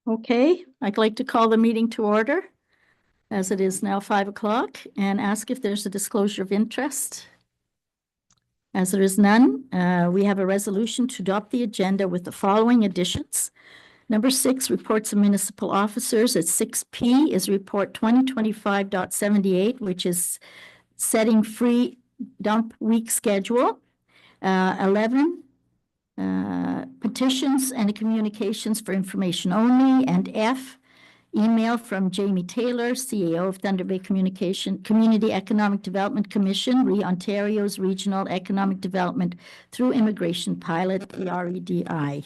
Okay, I'd like to call the meeting to order as it is now 5 o'clock and ask if there's a disclosure of interest. As there is none, we have a resolution to adopt the agenda with the following additions. Number 6, reports of municipal officers. At 6P is report 2025.78, which is setting free dump week schedule. 11, petitions and communications for information only. And F, email from Jamie Taylor, CEO of Thunder Bay Community Economic Development Commission, Ontario's Regional Economic Development through Immigration Pilot, REDI.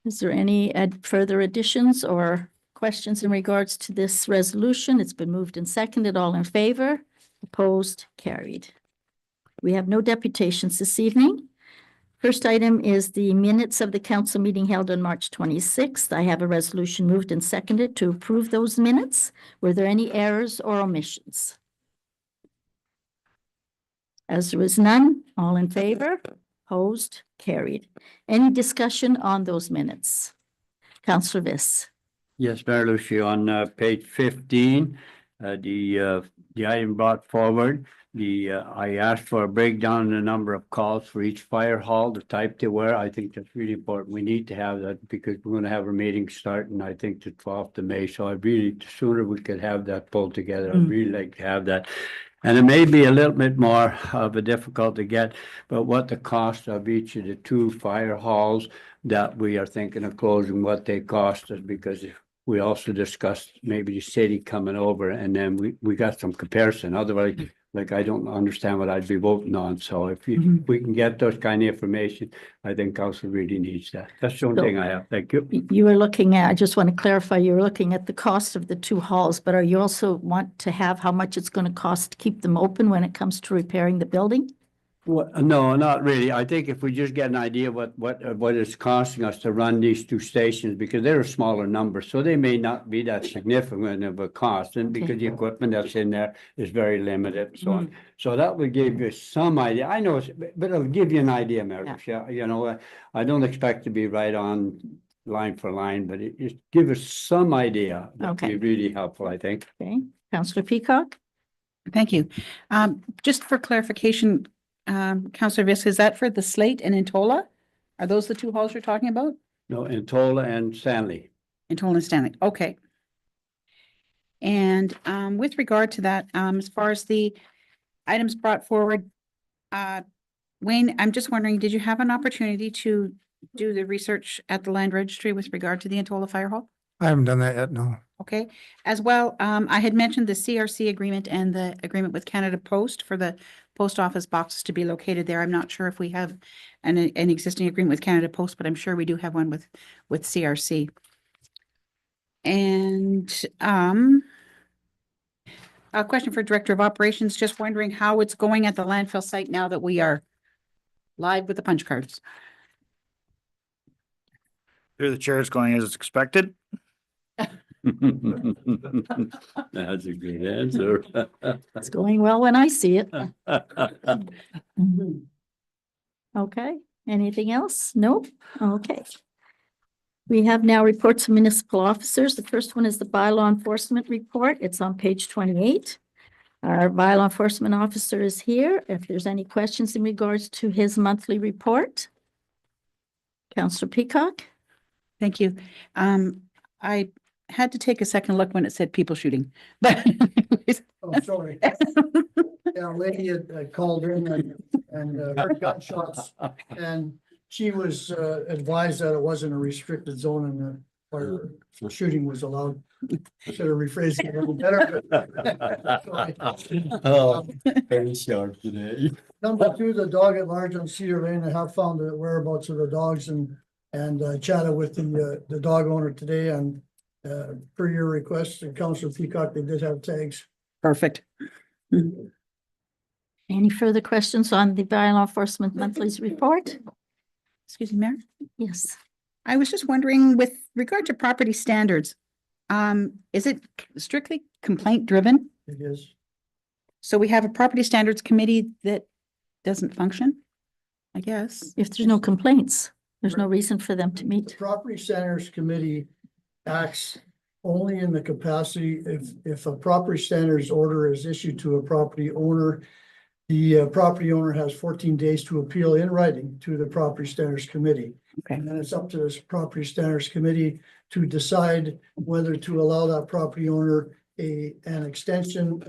Is there any further additions or questions in regards to this resolution? It's been moved and seconded. All in favor? Opposed? Carried. We have no deputations this evening. First item is the minutes of the council meeting held on March 26th. I have a resolution moved and seconded to approve those minutes. Were there any errors or omissions? As there is none, all in favor? Opposed? Carried. Any discussion on those minutes? Councillor Viss. Yes, Mayor Lucia, on page 15, the item brought forward, I asked for a breakdown in the number of calls for each fire hall, the type they were. I think that's really important. We need to have that because we're going to have a meeting starting, I think, the 12th of May. So the sooner we could have that pulled together, I'd really like to have that. And it may be a little bit more of a difficult to get, but what the cost of each of the 2 fire halls that we are thinking of closing, what they cost us, because we also discussed maybe the city coming over, and then we got some comparison. Otherwise, like, I don't understand what I'd be voting on. So if we can get those kind of information, I think council really needs that. That's the only thing I have. Thank you. You were looking at, I just want to clarify, you were looking at the cost of the 2 halls, but are you also want to have how much it's going to cost to keep them open when it comes to repairing the building? Well, no, not really. I think if we just get an idea what it's costing us to run these 2 stations, because they're a smaller number, so they may not be that significant of a cost, and because the equipment that's in there is very limited and so on. So that would give you some idea. I know, but it'll give you an idea, Mary. Yeah. You know, I don't expect to be right on line for line, but it give us some idea. That'd be really helpful, I think. Okay, Councillor Peacock. Thank you. Just for clarification, Councillor Viss, is that for the Slate and Intola? Are those the 2 halls you're talking about? No, Intola and Stanley. Intola and Stanley. Okay. And with regard to that, as far as the items brought forward, Wayne, I'm just wondering, did you have an opportunity to do the research at the land registry with regard to the Intola Fire Hall? I haven't done that yet, no. Okay. As well, I had mentioned the CRC agreement and the agreement with Canada Post for the post office boxes to be located there. I'm not sure if we have an existing agreement with Canada Post, but I'm sure we do have one with CRC. And a question for Director of Operations, just wondering how it's going at the landfill site now that we are live with the punch cards. Here the chair is going as expected. That's a good answer. It's going well when I see it. Okay, anything else? Nope. Okay. We have now reports of municipal officers. The first one is the bylaw enforcement report. It's on page 28. Our bylaw enforcement officer is here. If there's any questions in regards to his monthly report. Councillor Peacock. Thank you. I had to take a second look when it said people shooting, but Oh, sorry. Yeah, a lady had called in and heard gunshots, and she was advised that it wasn't a restricted zone and the fire shooting was allowed. Should have rephrased it a little better. Oh, very sharp today. Number 2, the dog at large on Cedar Lane. I have found the whereabouts of the dogs and chatted with the dog owner today, and per your request, and Councillor Peacock, they did have tags. perfect. Any further questions on the bylaw enforcement monthly report? Excuse me, Mayor. Yes. I was just wondering, with regard to property standards, is it strictly complaint driven? It is. So we have a property standards committee that doesn't function? I guess. If there's no complaints, there's no reason for them to The meet. Property Standards Committee acts only in the capacity if a property standards order is issued to a property owner. The property owner has 14 days to appeal in writing to the Property Standards Committee. Okay. And then it's up to this Property Standards Committee to decide whether to allow that property owner an extension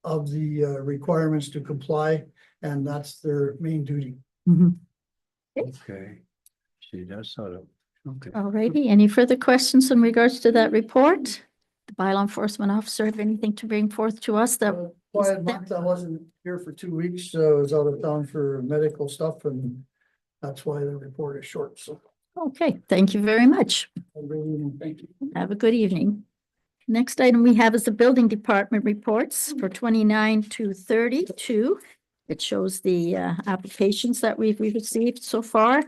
of the requirements to comply, and that's their main duty. Mhm. Okay. See, that's sort of, okay. All righty, any further questions in regards to that report? The bylaw enforcement officer have anything to bring forth to us that, Quiet month, I wasn't here for 2 weeks, I was out of town for medical stuff, and that's why the report is short, so. okay, thank you very much. Thank you. Have a good evening. Next item we have is the building department reports for 29 to 32. It shows the applications that we've received so far.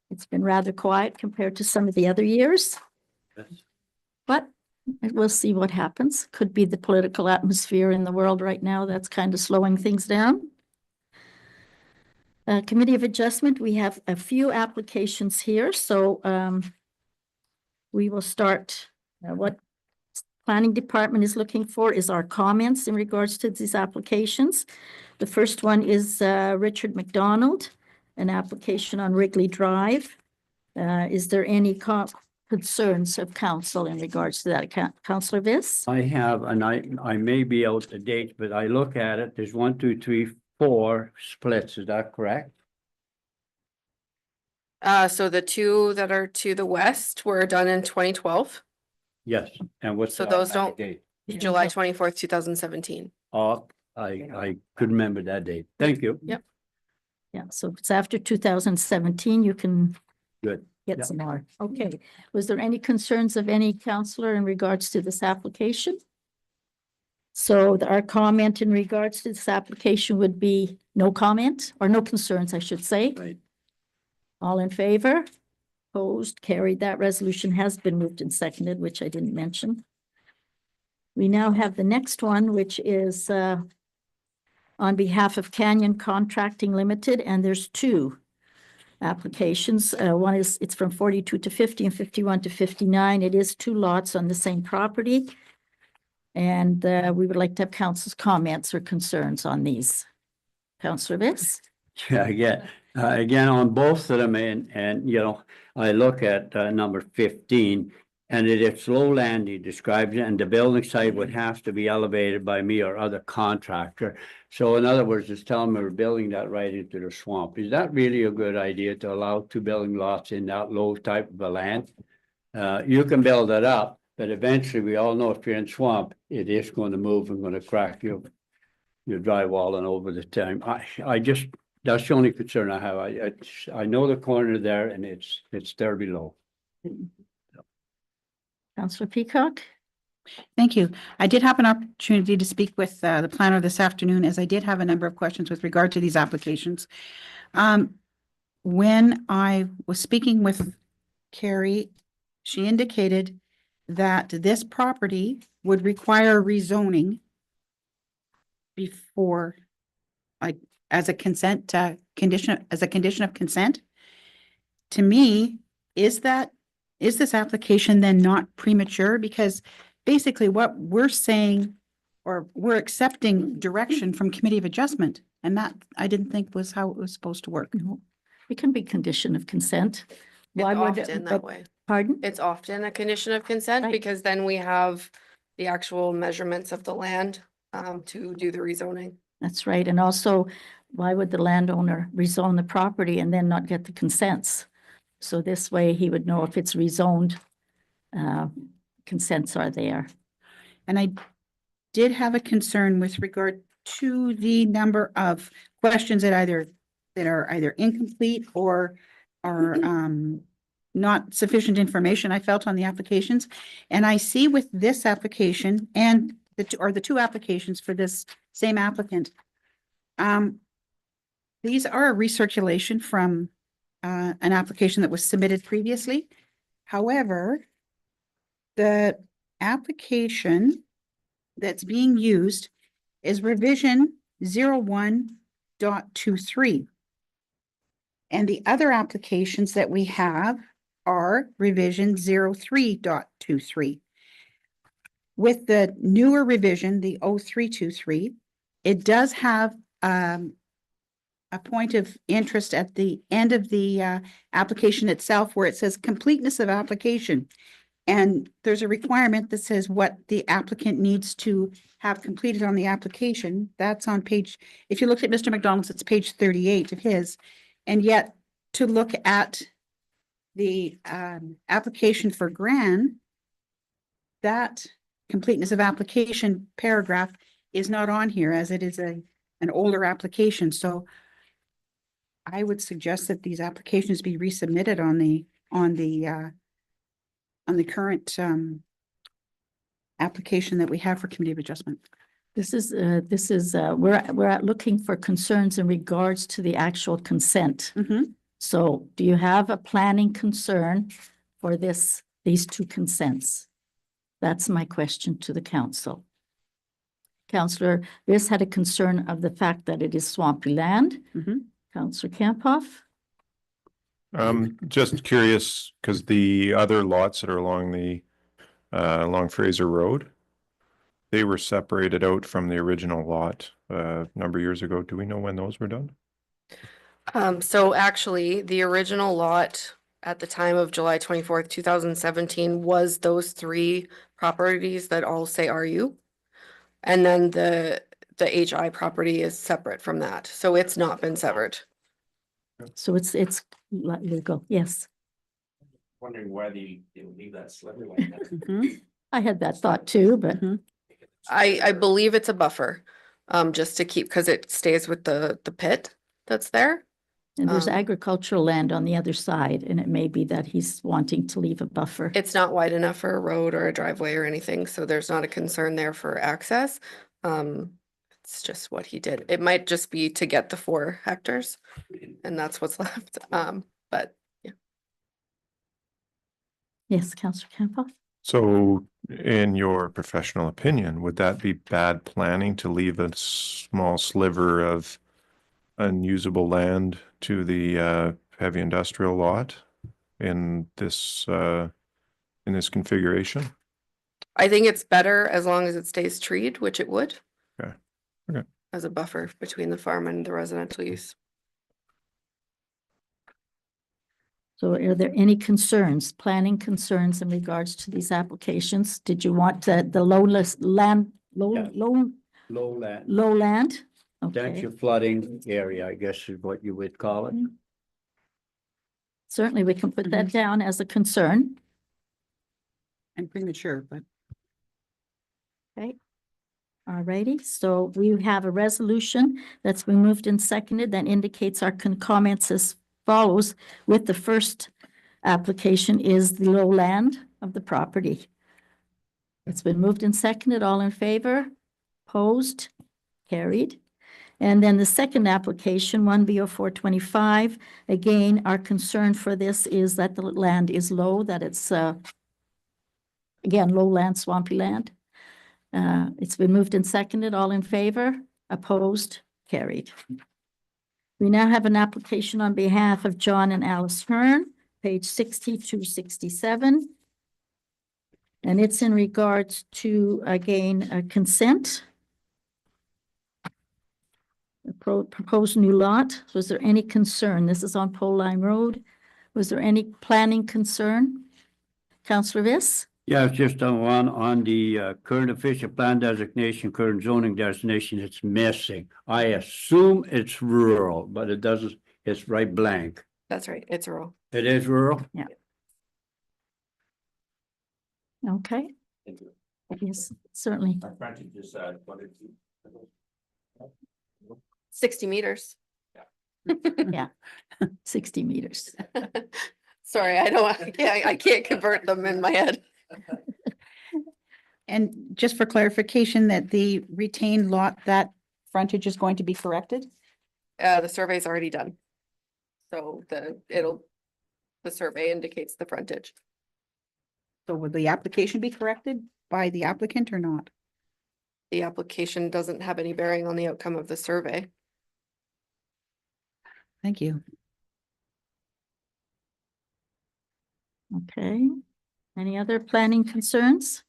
It's been rather quiet compared to some of the other years, but we'll see what happens. Could be the political atmosphere in the world right now that's kind of slowing things down. Committee of Adjustment, we have a few applications here, so we will start. What Planning Department is looking for is our comments in regards to these applications. The first one is Richard McDonald, an application on Wrigley Drive. Is there any concerns of council in regards to that, Councillor Viss? I have, and I may be out of date, but I look at it, there's 1, 2, 3, 4 splits, is that correct? So the two that are to the west were done in 2012, Yes, and what's So the those automatic don't- date? July 24th, 2017. Oh, I could remember that date. Thank you. Yep. Yeah, so if it's after 2017, you can Good. get Yeah. some more. Okay. Was there any concerns of any counselor in regards to this application? So our comment in regards to this application would be no comment, or no concerns, I should say. Right. All in favor? Opposed, carried. That resolution has been moved and seconded, which I didn't mention. We now have the next one, which is on behalf of Canyon Contracting Limited, and there's two applications. One is, it's from 42 to 50 and 51 to 59. It is 2 lots on the same property. And we would like to have council's comments or concerns on these. Councillor Viss? Yeah, again, on both of them, and you know, I look at number 15, and it's lowland, he describes it, and the building site would have to be elevated by me or other contractor. So in other words, it's telling me we're building that right into the swamp. Is that really a good idea to allow 2 building lots in that low type of a land? You can build it up, but eventually we all know if you're in swamp, it is going to move and going to crack your drywall and over the time. I just, that's the only concern I have. I know the corner there and it's there below. Councillor Peacock? Thank you. I did have an opportunity to speak with the planner this afternoon, as I did have a number of questions with regard to these applications. When I was speaking with Carrie, she indicated that this property would require rezoning before, like, as a consent condition, as a condition of consent. To me, is this application then not premature? Because basically what we're saying, or we're accepting direction from Committee of Adjustment, and that I didn't think was how it was supposed to work. No, it can be condition of consent. It's Why would it- often but- that way. Pardon? It's often a condition of consent Right. because then we have the actual measurements of the land to do the rezoning. That's right. And also, why would the landowner rezone the property and then not get the consents? So this way he would know if it's rezoned, consents are there. And I did have a concern with regard to the number of questions that are either incomplete or are not sufficient information I felt on the applications. And I see with this application and the two applications for this same applicant, these are a recirculation from an application that was submitted previously. However, the application that's being used is revision 01.23. And the other applications that we have are revision 03.23. With the newer revision, the 0323, it does have a point of interest at the end of the application itself where it says completeness of application. And there's a requirement that says what the applicant needs to have completed on the application. That's on page, if you looked at Mr. McDonald's, it's page 38 of his. And yet to look at the application for Gran, that completeness of application paragraph is not on here as it is an older application. So I would suggest that these applications be resubmitted on the current application that we have for committee of adjustment. This is, we're looking for concerns in regards to the actual consent. So do you have a planning concern for these two consents? That's my question to the council. Councillor, this had a concern of the fact that it is swampy land. Councillor Campoff? Just curious, because the other lots that are along the along Fraser Road, they were separated out from the original lot a number of years ago. Do we know when those were done? So actually, the original lot at the time of July 24th, 2017 was those 3 properties that all say RU. And then the HI property is separate from that. So it's not been severed. So it's legal, yes. Wondering why they would leave that sliver like that. I had that thought too, but I believe it's a buffer, just to keep, because it stays with the pit that's there. and there's Um, agricultural land on the other side, and it may be that he's wanting to leave a buffer. It's not wide enough for a road or a driveway or anything, so there's not a concern there for access. It's just what he did. It might just be to get the 4 hectares, and that's what's left. But Yes, Councillor Campoff? So in your professional opinion, would that be bad planning to leave a small sliver of unusable land to the heavy industrial lot in this configuration? I think it's better as long as it stays treed, which it would. Okay. Okay. As a buffer between the farm and the residential use. So are there any concerns, planning concerns in regards to these applications? Did you want the lowest land, Yeah. low Lowland, land? that's Okay, your flooding area, I guess is what you would call it. certainly we can put that down as a concern. And premature, but Okay. All righty, so we have a resolution that's been moved and seconded that indicates our comments as follows. With the first application is the lowland of the property. It's been moved and seconded. All in favor? Opposed? Carried. And then the second application, 1B0425, again, our concern for this is that the land is low, that it's, again, lowland, swampy land. It's been moved and seconded. All in favor? Opposed? Carried. We now have an application on behalf of John and Alice Hearn, page 60 to 67. And it's in regards to, again, a consent. A proposed new lot. Was there any concern? This is on Pole Line Road. Was there any planning concern? Councillor Viss? Yeah, it's just on the current official plan designation, current zoning designation, it's missing. I assume it's rural, but it doesn't, it's right blank. That's right, it's rural. It is rural? Okay. Yes, certainly. Our frontage is, what is it? 60 meters. 60 meters. Sorry, I can't convert them in my head. and just for clarification that the retained lot, that frontage is going to be corrected? The survey's already done. So the survey indicates the frontage. So would the application be corrected by the applicant or not? The application doesn't have any bearing on the outcome of the survey. Thank you. Okay. Any other planning concerns?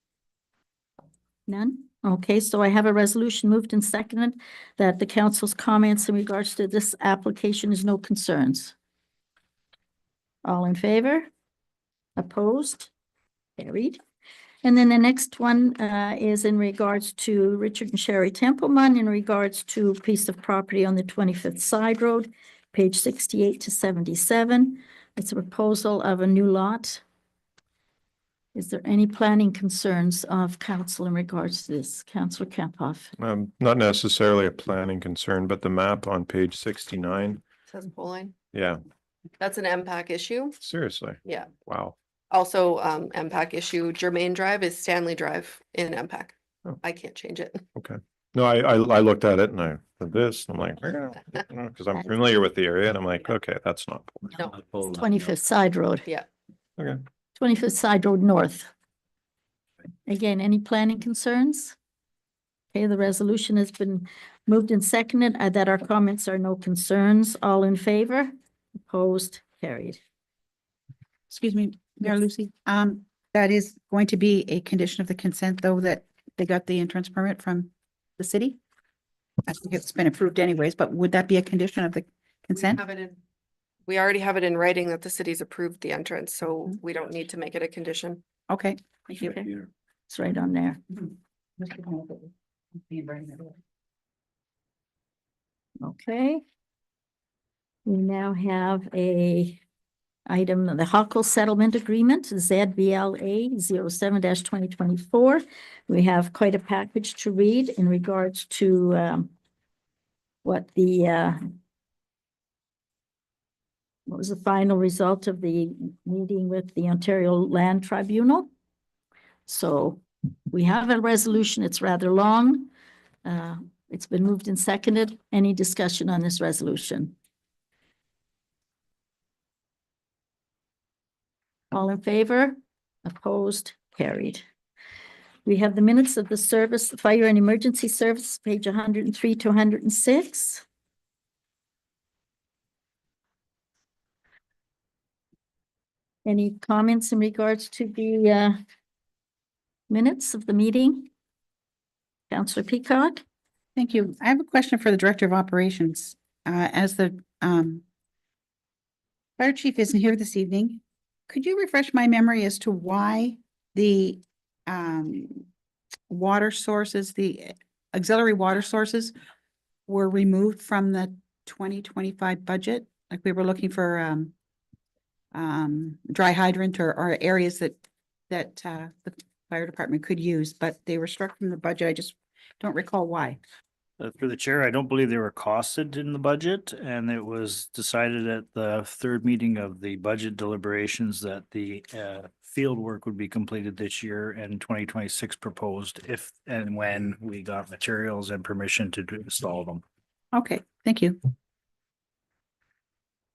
None? Okay, so I have a resolution moved and seconded that the council's comments in regards to this application is no concerns. All in favor? Opposed? Carried. And then the next one is in regards to Richard and Sherry Templeman in regards to a piece of property on the 25th Side Road, page 68 to 77. It's a proposal of a new lot. Is there any planning concerns of council in regards to this? Councillor Kempoff. Not necessarily a planning concern, but the map on page 69. Says Pauline. Yeah, That's an MPAC issue. seriously. Yeah. Wow. Also, MPAC issue, Germain Drive is Stanley Drive in MPAC. Oh. I can't change it. No, I looked at it and I did this, and I'm like, because I'm familiar with the area and I'm like, okay, that's not. No. 25th Side Road. Yeah. Okay. 25th Side Road North. Again, any planning concerns? Okay, the resolution has been moved and seconded that our comments are no concerns. All in favor? Opposed? Carried. Excuse me, Mayor Lucy. That is going to be a condition of the consent, though, that they got the entrance permit from the city. I think it's been approved anyways, but would that be a condition of the consent? We already have it in writing that the city's approved the entrance, so we don't need to make it a condition. Okay, thank you. Okay. It's right on there. Okay. We now have a item, the Huckle Settlement Agreement, ZBLA 07-2024. We have quite a package to read in regards to what was the final result of the meeting with the Ontario Land Tribunal. So we have a resolution. It's rather long. It's been moved and seconded. Any discussion on this resolution? All in favor? Opposed? Carried. We have the minutes of the service, Fire and Emergency Service, page 103 to 106. Any comments in regards to the minutes of the meeting? Councillor Peacock? Thank you. I have a question for the Director of Operations. As the Fire Chief isn't here this evening, could you refresh my memory as to why the water sources, the auxiliary water sources were removed from the 2025 budget? Like we were looking for dry hydrant or areas that the fire department could use, but they were struck from the budget. I just don't recall why. Through the chair, I don't believe they were costed in the budget, and it was decided at the third meeting of the budget deliberations that the field work would be completed this year, and 2026 proposed if and when we got materials and permission to install them. Okay, thank you.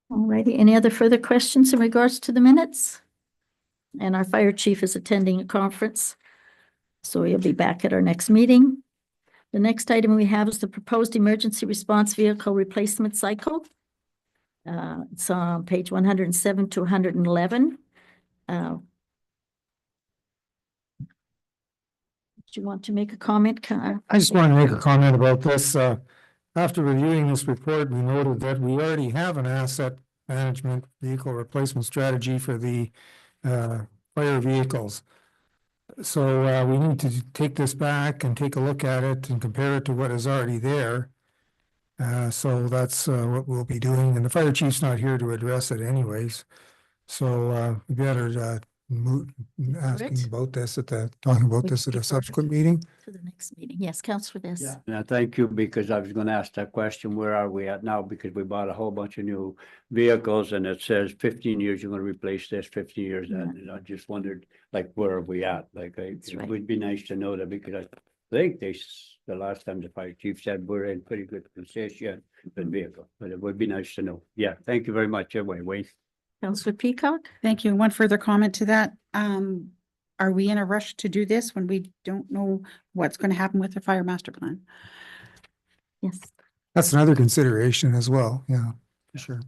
All righty. Any other further questions in regards to the minutes? And our fire chief is attending a conference, so he'll be back at our next meeting. The next item we have is the proposed emergency response vehicle replacement cycle. It's on page 107 to 111. Do you want to make a comment? I just want to make a comment about this. After reviewing this report, we noted that we already have an asset management vehicle replacement strategy for the fire vehicles. So we need to take this back and take a look at it and compare it to what is already there. So that's what we'll be doing, and the fire chief's not here to address it anyways. So we better asking about this talking about this at a subsequent meeting. To the next meeting. Yes, Councillor Viss. Yeah, and I thank you, because I was gonna ask that question, where are we at now? Because we bought a whole bunch of new vehicles and it says 15 years, you're gonna replace this, 15 years that, and I just wondered, like, where are we at? Like, That's it right. would be nice to know that, because I think the last time the fire chief said we're in pretty good condition with vehicle, but it would be nice to know. Yeah, thank you very much. Anyway, Wayne. Councillor Peacock? Thank you. One further comment to that. Are we in a rush to do this when we don't know what's going to happen with the fire master plan? Yes. That's another consideration as well. Yeah, for sure.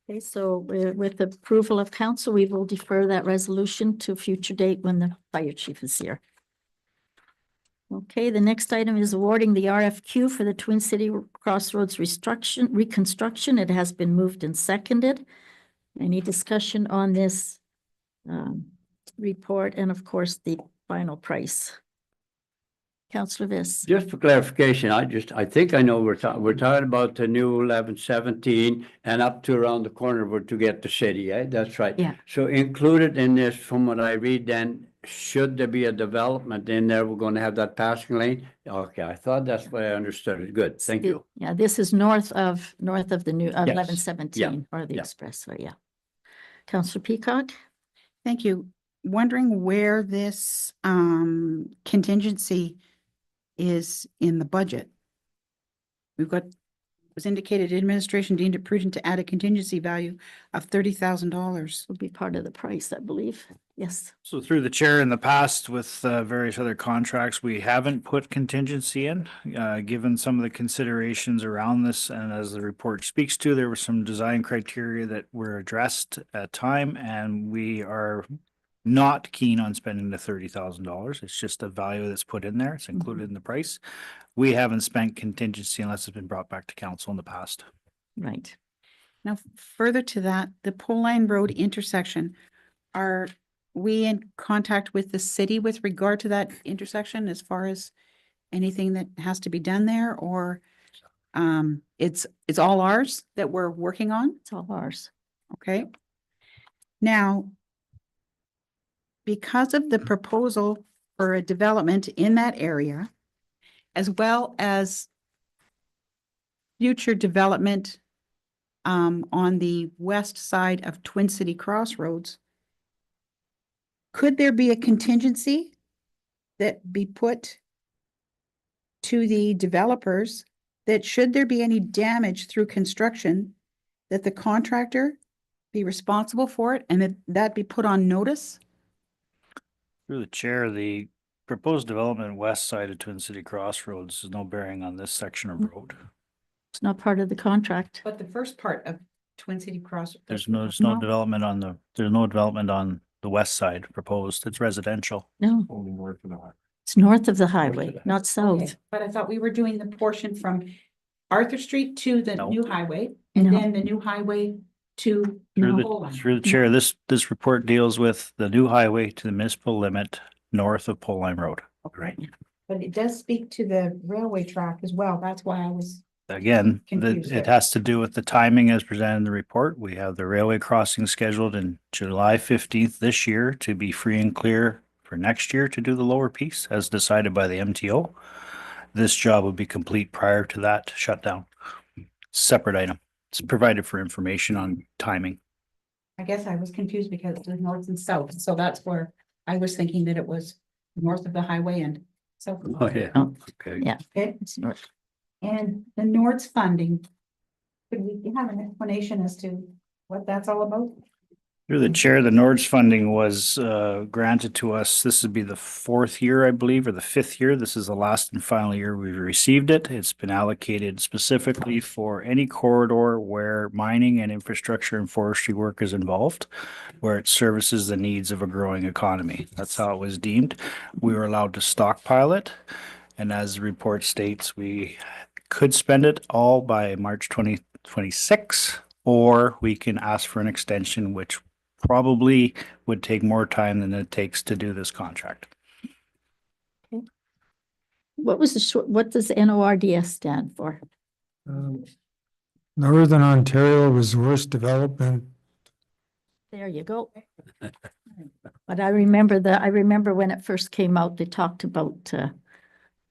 Okay, so with the approval of council, we will defer that resolution to a future date when the fire chief is here. Okay, the next item is awarding the RFQ for the Twin City Crossroads reconstruction. It has been moved and seconded. Any discussion on this report and of course the final price? Councillor Viss. Just for clarification, I think I know we're talking about the new 1117 and up to around the corner where to get the city, eh? That's right. Yeah. So included in this, from what I read then, should there be a development in there, we're gonna have that passing lane? Okay, I thought that's what I understood it. Good, thank you. Yeah, this is north of the new, Yes. 1117 or the Yeah. expressway, yeah. Councillor Peacock? Thank you. Wondering where this contingency is in the budget. We've got, it was indicated administration deemed it prudent to add a contingency value of $30,000. Will be part of the price, I believe. Yes. So through the chair in the past with various other contracts, we haven't put contingency in, given some of the considerations around this. And as the report speaks to, there were some design criteria that were addressed at time, and we are not keen on spending the $30,000. It's just a value that's put in there. It's included in the price. We haven't spent contingency unless it's been brought back to council in the past. Right. Now, further to that, the Pole Line Road intersection, are we in contact with the city with regard to that intersection as far as anything that has to be done there, or it's all ours that we're working on? It's all ours. Okay. Now, because of the proposal for a development in that area, as well as future development on the west side of Twin City Crossroads, could there be a contingency that be put to the developers that should there be any damage through construction, that the contractor be responsible for it and that be put on notice? Through the chair, the proposed development west side of Twin City Crossroads is no bearing on this section of road. It's not part of the contract. But the first part of Twin City Cross. There's no No. development on the west side proposed. It's residential. No, Only north of the highway. it's north of the highway, the not south. Okay, but I thought we were doing the portion from Arthur Street to the No. new highway, and No. then the new highway to Through the the, whole line. through the chair, this report deals with the new highway to the municipal limit north of Pole Line Road. Right. But it does speak to the railway track as well. That's why I was. Again, Confused it there. has to do with the timing as presented in the report. We have the railway crossing scheduled in July 15th this year to be free and clear for next year to do the lower piece as decided by the MTO. This job would be complete prior to that shutdown. Separate item. It's provided for information on timing. I guess I was confused because it was north and south, so that's where I was thinking that it was north of the highway and south. of the Oh, highway. yeah, okay. Yeah. Okay, It's north. and the Nord's funding. Could we have an explanation as to what that's all about? Through the chair, the Nord's funding was granted to us. This would be the fourth year, I believe, or the fifth year. This is the last and final year we've received it. It's been allocated specifically for any corridor where mining and infrastructure and forestry work is involved, where it services the needs of a growing economy. That's how it was deemed. We were allowed to stockpile it. And as the report states, we could spend it all by March 2026, or we can ask for an extension, which probably would take more time than it takes to do this contract. What was the short, what does NORDS stand for? Northern Ontario Resource Development. There you go. But I remember when it first came out, they talked about the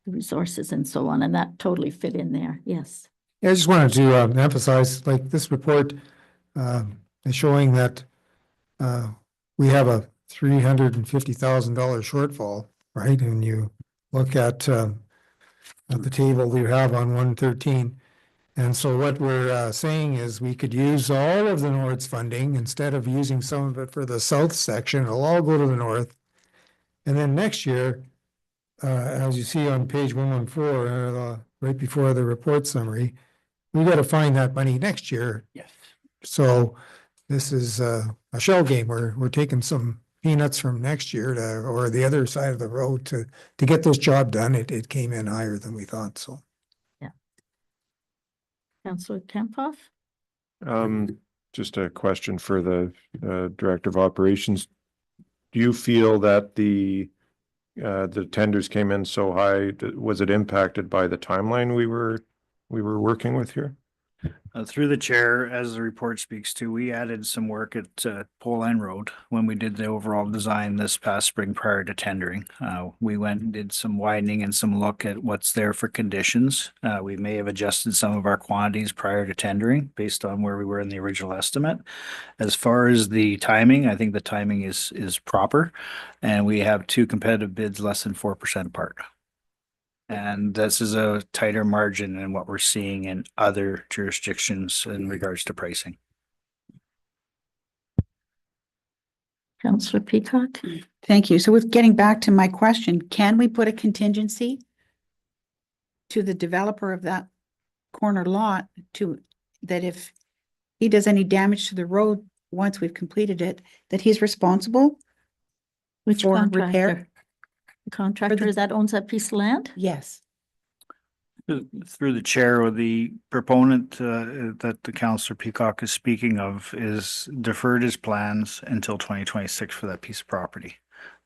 resources and so on, and that totally fit in there. Yes. I just wanted to emphasize, like, this report is showing that we have a $350,000 shortfall, right? And you look at the table we have on 113. And so what we're saying is we could use all of the North's funding instead of using some of it for the south section. It'll all go to the north. And then next year, as you see on page 114, right before the report summary, we got to find that money next year. Yes. So this is a shell game. We're taking some peanuts from next year to, or the other side of the road to get this job done. It came in higher than we thought, so. Councillor Kempoff? Just a question for the Director of Operations. Do you feel that the tenders came in so high, was it impacted by the timeline we were working with here? Through the chair, as the report speaks to, we added some work at Pole Line Road when we did the overall design this past spring prior to tendering. We went and did some widening and some look at what's there for conditions. We may have adjusted some of our quantities prior to tendering based on where we were in the original estimate. As far as the timing, I think the timing is proper, and we have two competitive bids less than 4% apart. And this is a tighter margin than what we're seeing in other jurisdictions in regards to pricing. Councillor Peacock? Thank you. So with getting back to my question, can we put a contingency to the developer of that corner lot to, that if he does any damage to the road once we've completed it, that he's responsible? Which For contractor? repair? The contractor that owns that piece of land? Yes. Through the chair, or the proponent that the Councillor Peacock is speaking of is deferred his plans until 2026 for that piece of property.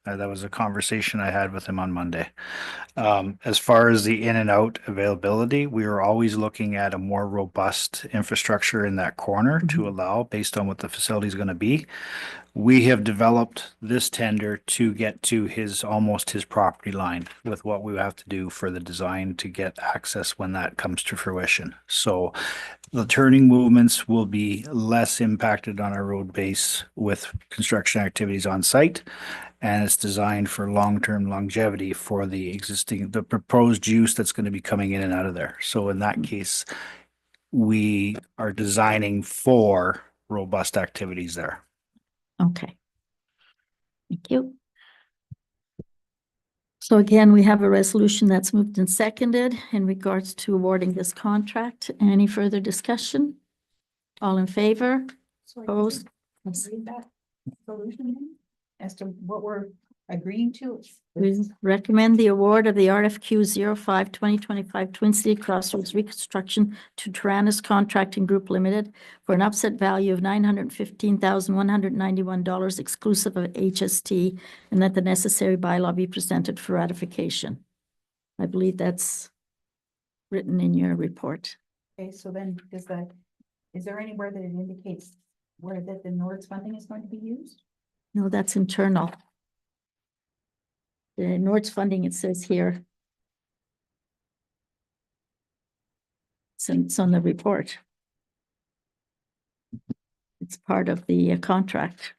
That was a conversation I had with him on Monday. As far as the in and out availability, we are always looking at a more robust infrastructure in that corner to allow based on what the facility is going to be. We have developed this tender to get to almost his property line with what we have to do for the design to get access when that comes to fruition. So the turning movements will be less impacted on our road base with construction activities on site. And it's designed for long-term longevity for the proposed use that's going to be coming in and out of there. So in that case, we are designing for robust activities there. Okay. Thank you. So again, we have a resolution that's moved and seconded in regards to awarding this contract. Any further discussion? All in favor? Opposed? Read that solution as to what we're agreeing to. We recommend the award of the RFQ 05-2025 Twin City Crossroads reconstruction to Taranis Contracting Group Limited for an upset value of $915,191 exclusive of HST, and that the necessary bylaw be presented for ratification. I believe that's written in your report. Okay, so then is there anywhere that it indicates where that the NORDS funding is going to be used? No, that's internal. The NORDS funding, it says here. It's on the report. It's part of the contract.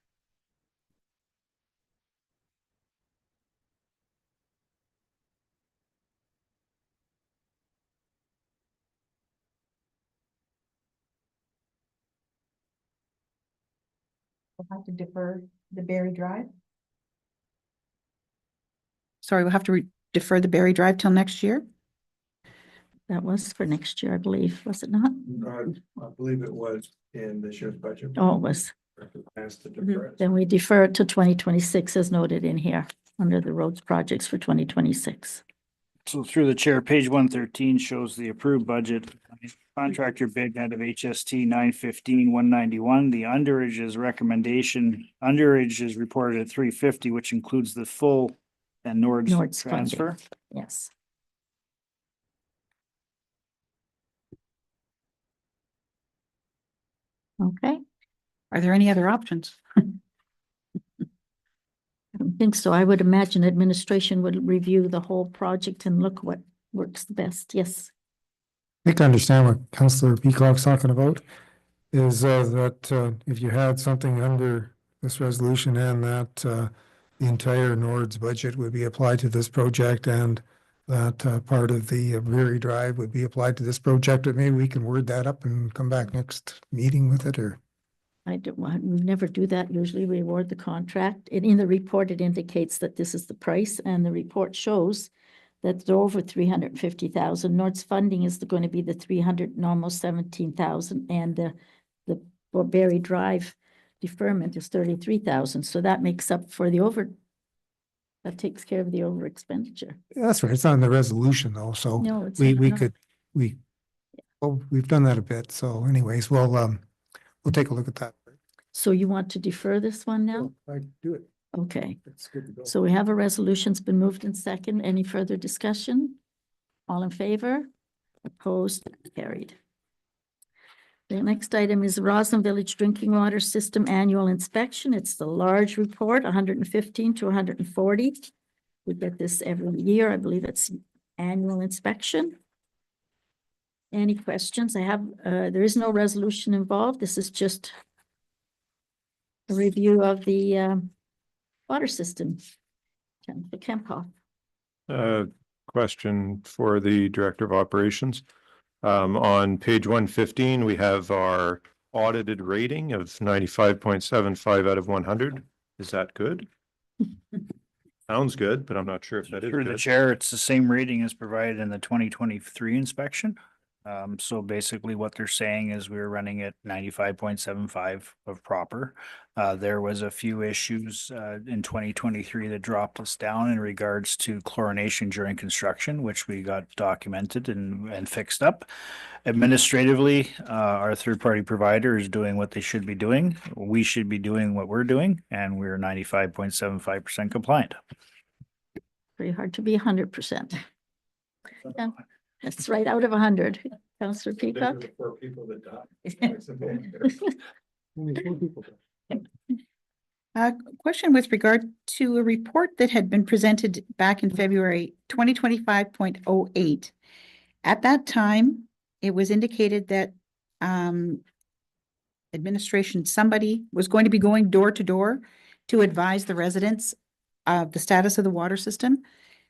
We'll have to defer the Berry Drive. Sorry, we'll have to defer the Berry Drive till next year? That was for next year, I believe, was it not? I believe it was in this year's budget. Oh, it was. Plans to defer it. Then we defer it to 2026 as noted in here under the roads projects for 2026. So through the chair, page 113 shows the approved budget. Contractor bid out of HST 915-191. The underage's recommendation, underage is reported at 350, which includes the full and NORDS NORDS funding. transfer. Yes. Okay, Are there any other options? I don't think so. I would imagine administration would review the whole project and look what works the best. Yes. I think I understand what Councillor Peacock's talking about is that if you had something under this resolution and that the entire NORDS budget would be applied to this project and that part of the Berry Drive would be applied to this project, but maybe we can word that up and come back next meeting with it, or? I don't want, we never do that. Usually we award the contract. And in the report, it indicates that this is the price, and the report shows that it's over 350,000. NORDS funding is going to be the 300 and almost 17,000, and the for Berry Drive deferment is 33,000, so that makes up for that takes care of the over expenditure. That's right. It's not in the resolution though, so No, it's we not. could, well, we've done that a bit. So anyways, we'll take a look at that. So you want to defer this one now? I do it. Okay, It's good to go. so we have a resolution's been moved in second. Any further discussion? All in favor? Opposed? Carried. The next item is Roslyn Village Drinking Water System Annual Inspection. It's the large report, 115 to 140. We get this every year. I believe it's annual inspection. Any questions? There is no resolution involved. This is just a review of the water system. Jennifer Kemphoff. Question for the Director of Operations. On page 115, we have our audited rating of 95.75 out of 100. Is that good? Sounds good, but I'm not sure if that is Through the good. chair, it's the same rating as provided in the 2023 inspection. So basically what they're saying is we were running at 95.75 of proper. There was a few issues in 2023 that dropped us down in regards to chlorination during construction, which we got documented and fixed up. Administratively, our third-party provider is doing what they should be doing. We should be doing what we're doing, and we're 95.75% compliant. Pretty hard to be 100%. Yeah, that's right out of 100. Councillor Those are Peacock? the 4 people that died. Only 4 people. Question with regard to a report that had been presented back in February 2025.08. At that time, it was indicated that administration, somebody was going to be going door to door to advise the residents of the status of the water system.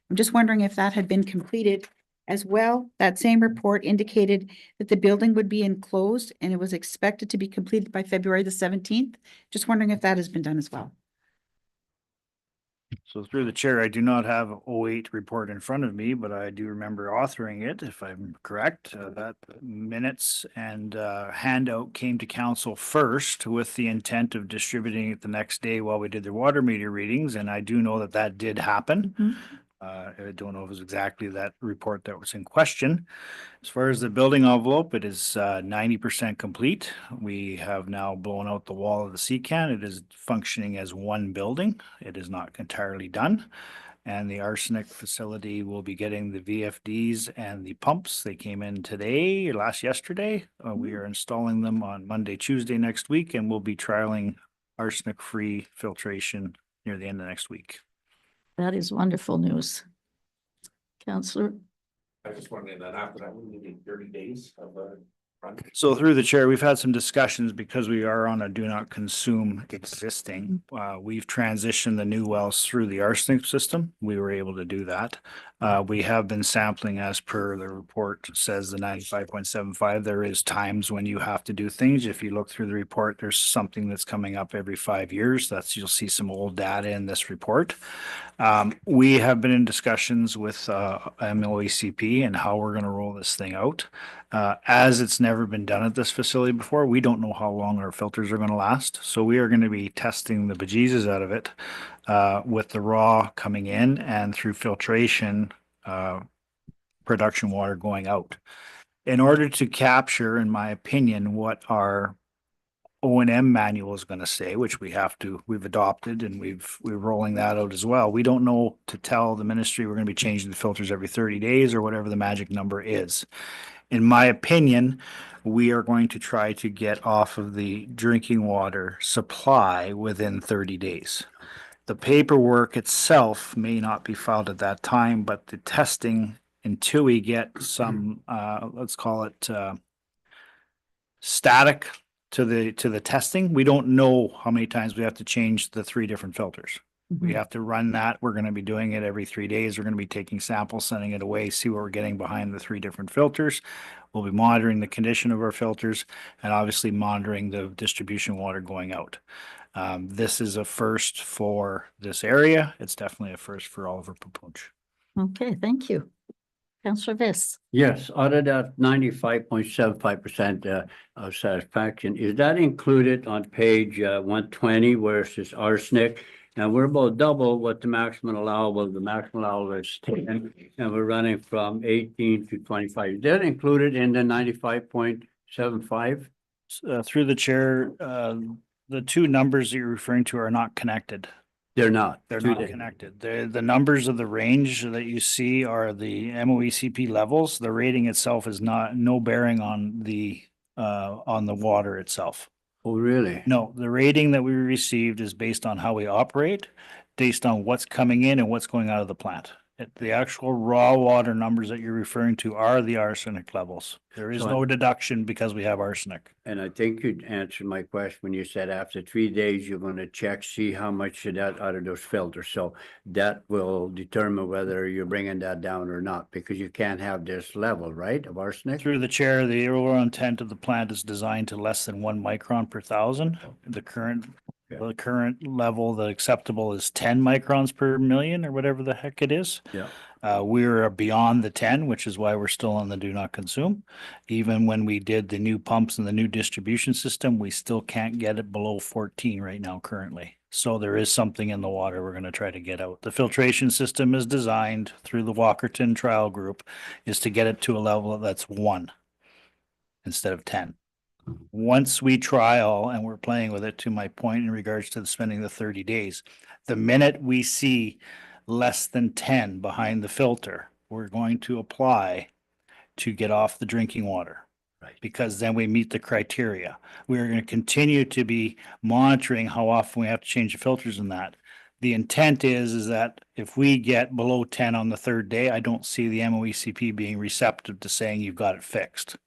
I'm just wondering if that had been completed as well. That same report indicated that the building would be enclosed and it was expected to be completed by February the 17th. Just wondering if that has been done as well. So through the chair, I do not have a 08 report in front of me, but I do remember authoring it, if I'm correct. That minutes and handout came to council first with the intent of distributing it the next day while we did the water meter readings, and I do know that that did happen. Mhm. I don't know if it was exactly that report that was in question. As far as the building envelope, it is 90% complete. We have now blown out the wall of the CCAN. It is functioning as one building. It is not entirely done. And the arsenic facility will be getting the VFDs and the pumps. They came in today, yesterday. We are installing them on Monday, Tuesday next week, and we'll be trialing arsenic-free filtration near the end of next week. That is wonderful news. Councillor? I was just wondering that after that, we need 30 days of run. So through the chair, we've had some discussions because we are on a do not consume existing. We've transitioned the new wells through the arsenic system. We were able to do that. We have been sampling as per the report says the 95.75. There is times when you have to do things. If you look through the report, there's something that's coming up every 5 years. You'll see some old data in this report. We have been in discussions with MOECP and how we're going to roll this thing out. As it's never been done at this facility before, we don't know how long our filters are going to last. So we are going to be testing the bejesus out of it with the raw coming in and through filtration, production water going out. In order to capture, in my opinion, what our O&M manual is going to say, which we've adopted and we're rolling that out as well. We don't know to tell the ministry we're going to be changing the filters every 30 days or whatever the magic number is. In my opinion, we are going to try to get off of the drinking water supply within 30 days. The paperwork itself may not be filed at that time, but the testing until we get some, let's call it static to the testing, we don't know how many times we have to change the 3 different filters. We have to run that. We're going to be doing it every 3 days. We're going to be taking samples, sending it away, see what we're getting behind the 3 different filters. We'll be monitoring the condition of our filters and obviously monitoring the distribution water going out. This is a first for this area. It's definitely a first for Oliver Papunch. Okay, thank you. Councillor Viss. Yes, out of that 95.75% of satisfaction, is that included on page 120 where it says arsenic? And we're about double what the maximum allowable is 10, and we're running from 18 to 25. Is that included in the 95.75? Through the chair, the two numbers that you're referring to are not connected. They're not. They're Do not they? connected. The numbers of the range that you see are the MOECP levels. The rating itself is no bearing on the water itself. Oh, really? No, the rating that we received is based on how we operate, based on what's coming in and what's going out of the plant. The actual raw water numbers that you're referring to are the arsenic levels. There is So no deduction because we have arsenic. And I think you answered my question when you said after 3 days, you're gonna check, see how much of that out of those filters. So that will determine whether you're bringing that down or not, because you can't have this level, right, of arsenic? Through the chair, the overall intent of the plant is designed to less than 1 micron per thousand. The current level, the acceptable is 10 microns per million or whatever the heck it is. Yeah. We're beyond the 10, which is why we're still on the do not consume. Even when we did the new pumps and the new distribution system, we still can't get it below 14 right now currently. So there is something in the water we're going to try to get out. The filtration system is designed through the Walkerton trial group is to get it to a level that's 1 instead of 10. Once we trial and we're playing with it, to my point in regards to spending the 30 days, the minute we see less than 10 behind the filter, we're going to apply to get off the drinking water. Right. Because then we meet the criteria. We're going to continue to be monitoring how often we have to change the filters in that. The intent is that if we get below 10 on the 3rd day, I don't see the MOECP being receptive to saying you've got it fixed.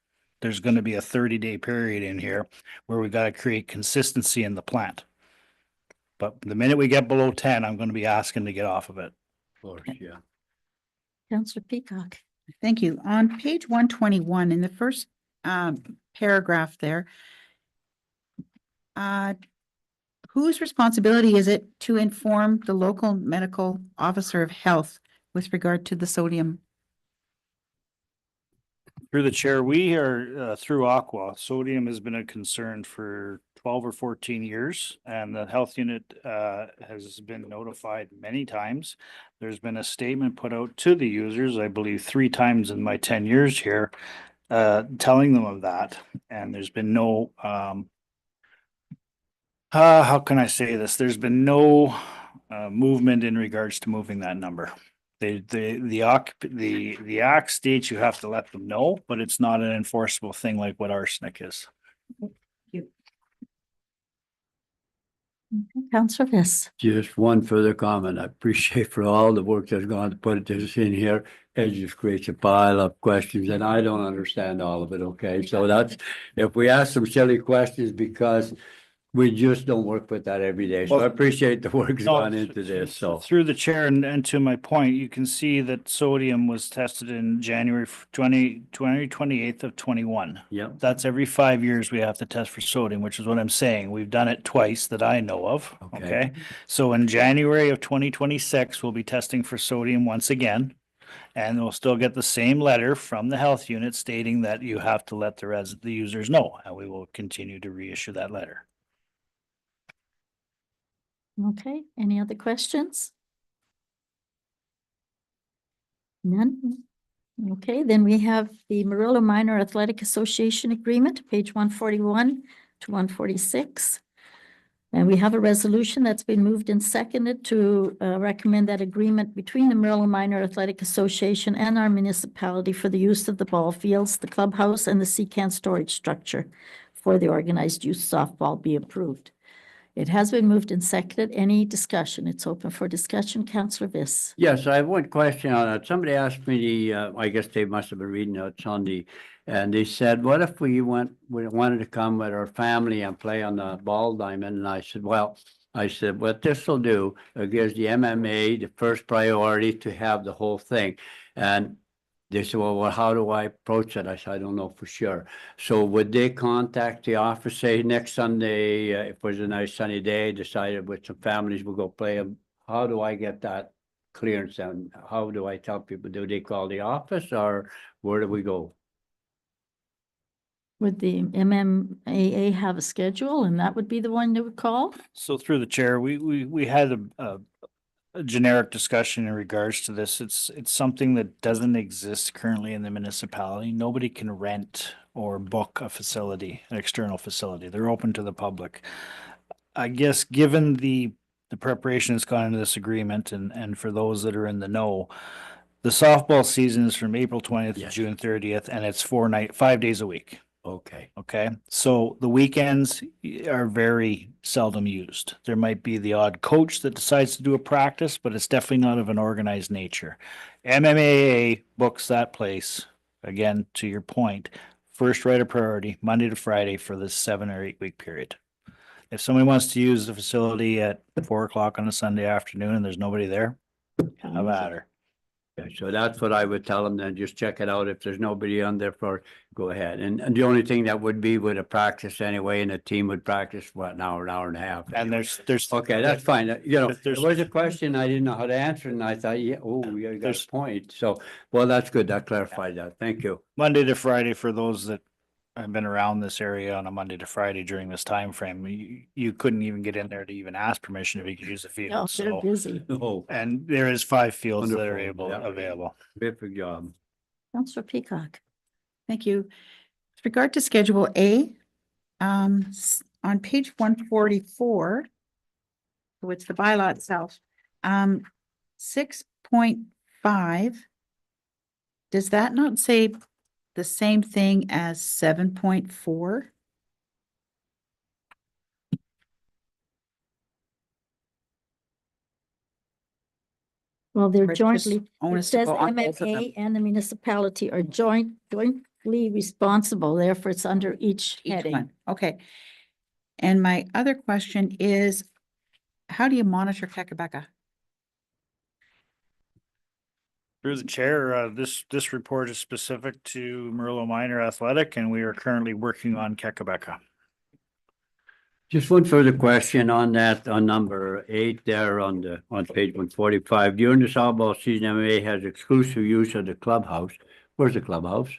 There's going to be a 30-day period in here where we got to create consistency in the plant. But the minute we get below 10, I'm going to be asking to get off of it. Of course, yeah. Councillor Peacock. Thank you. On page 121, in the first paragraph there, whose responsibility is it to inform the local medical officer of health with regard to the sodium? Through the chair, we are through Aqua. Sodium has been a concern for 12 or 14 years, and the health unit has been notified many times. There's been a statement put out to the users, I believe 3 times in my 10 years here, telling them of that. And there's been no, how can I say this? There's been no movement in regards to moving that number. The act states you have to let them know, but it's not an enforceable thing like what arsenic is. Councillor Viss. Just one further comment. I appreciate for all the work that's gone to put this in here. It just creates a pile of questions and I don't understand all of it, okay? So that's, if we ask some silly questions because we just don't work with that every day. So I appreciate the work that's gone into this, so. Through the chair and to my point, you can see that sodium was tested in January 28th of 21. Yep. That's every 5 years we have to test for sodium, which is what I'm saying. We've done it twice that I know of. Okay. Okay. So in January of 2026, we'll be testing for sodium once again. And we'll still get the same letter from the health unit stating that you have to let the users know, and we will continue to reissue that letter. Okay, any other questions? None? Okay, then we have the Murillo Minor Athletic Association Agreement, page 141 to 146. And we have a resolution that's been moved and seconded to recommend that agreement between the Murillo Minor Athletic Association and our municipality for the use of the ball fields, the clubhouse, and the Secan storage structure for the organized youth softball be approved. It has been moved and seconded. Any discussion? It's open for discussion. Councillor Viss. Yes, I have one question on that. Somebody asked me I guess they must have been reading it. It's on and they said, what if we wanted to come with our family and play on the ball diamond? And I said, what this will do, it gives the MMA the first priority to have the whole thing. And they said, well, how do I approach it? I said, I don't know for sure. So would they contact the office, say next Sunday, if it was a nice sunny day, decided with some families we'll go play them? How do I get that clearance, and how do I tell people? Do they call the office or where do we go? Would the MMAA have a schedule and that would be the one they would call? So through the chair, we had a generic discussion in regards to this. It's something that doesn't exist currently in the municipality. Nobody can rent or book a facility, an external facility. They're open to the public. I guess, given the preparation that's gone into this agreement and for those that are in the know, the softball season is from April 20th to Yes. June 30th, and it's 5 days a week. Okay, Okay, so the weekends are very seldom used. There might be the odd coach that decides to do a practice, but it's definitely not of an organized nature. MMAA books that place, again, to your point, first right of priority, Monday to Friday for this 7 or 8 week period. If somebody wants to use the facility at 4 o'clock on a Sunday afternoon and there's nobody there, have at her. okay, so that's what I would tell them, then just check it out. If there's nobody on there for, go ahead. And the only thing that would be with a practice anyway, and a team would practice, what, an hour and a half? And there's. Okay, that's fine. You know, there There's- was a question I didn't know how to answer, and I thought, yeah, oh, you got There's- a point. So, well, that's good. That clarified that. Thank you. Monday to Friday for those that have been around this area on a Monday to Friday during this time frame. You couldn't even get in there to even ask permission if you could use the Oh, field. they're So, busy. Oh, and there is 5 fields that are Wonderful, yeah. available. terrific job. Councillor Peacock. Thank you. With regard to Schedule A, on page 144, so it's the bylaw itself, 6.5, does that not say the same thing as 7.4? Well, they're Or it's just jointly, it onus to says go on both of them? MMA and the municipality are jointly responsible, therefore it's under each Each heading. one, okay. And my other question is, how do you monitor Kekabeka? Through the chair, this report is specific to Merlot Minor Athletic, and we are currently working on Kekabeka. Just one further question on that, on number 8 there on page 145. During the softball season, MMA has exclusive use of the clubhouse. Where's the clubhouse?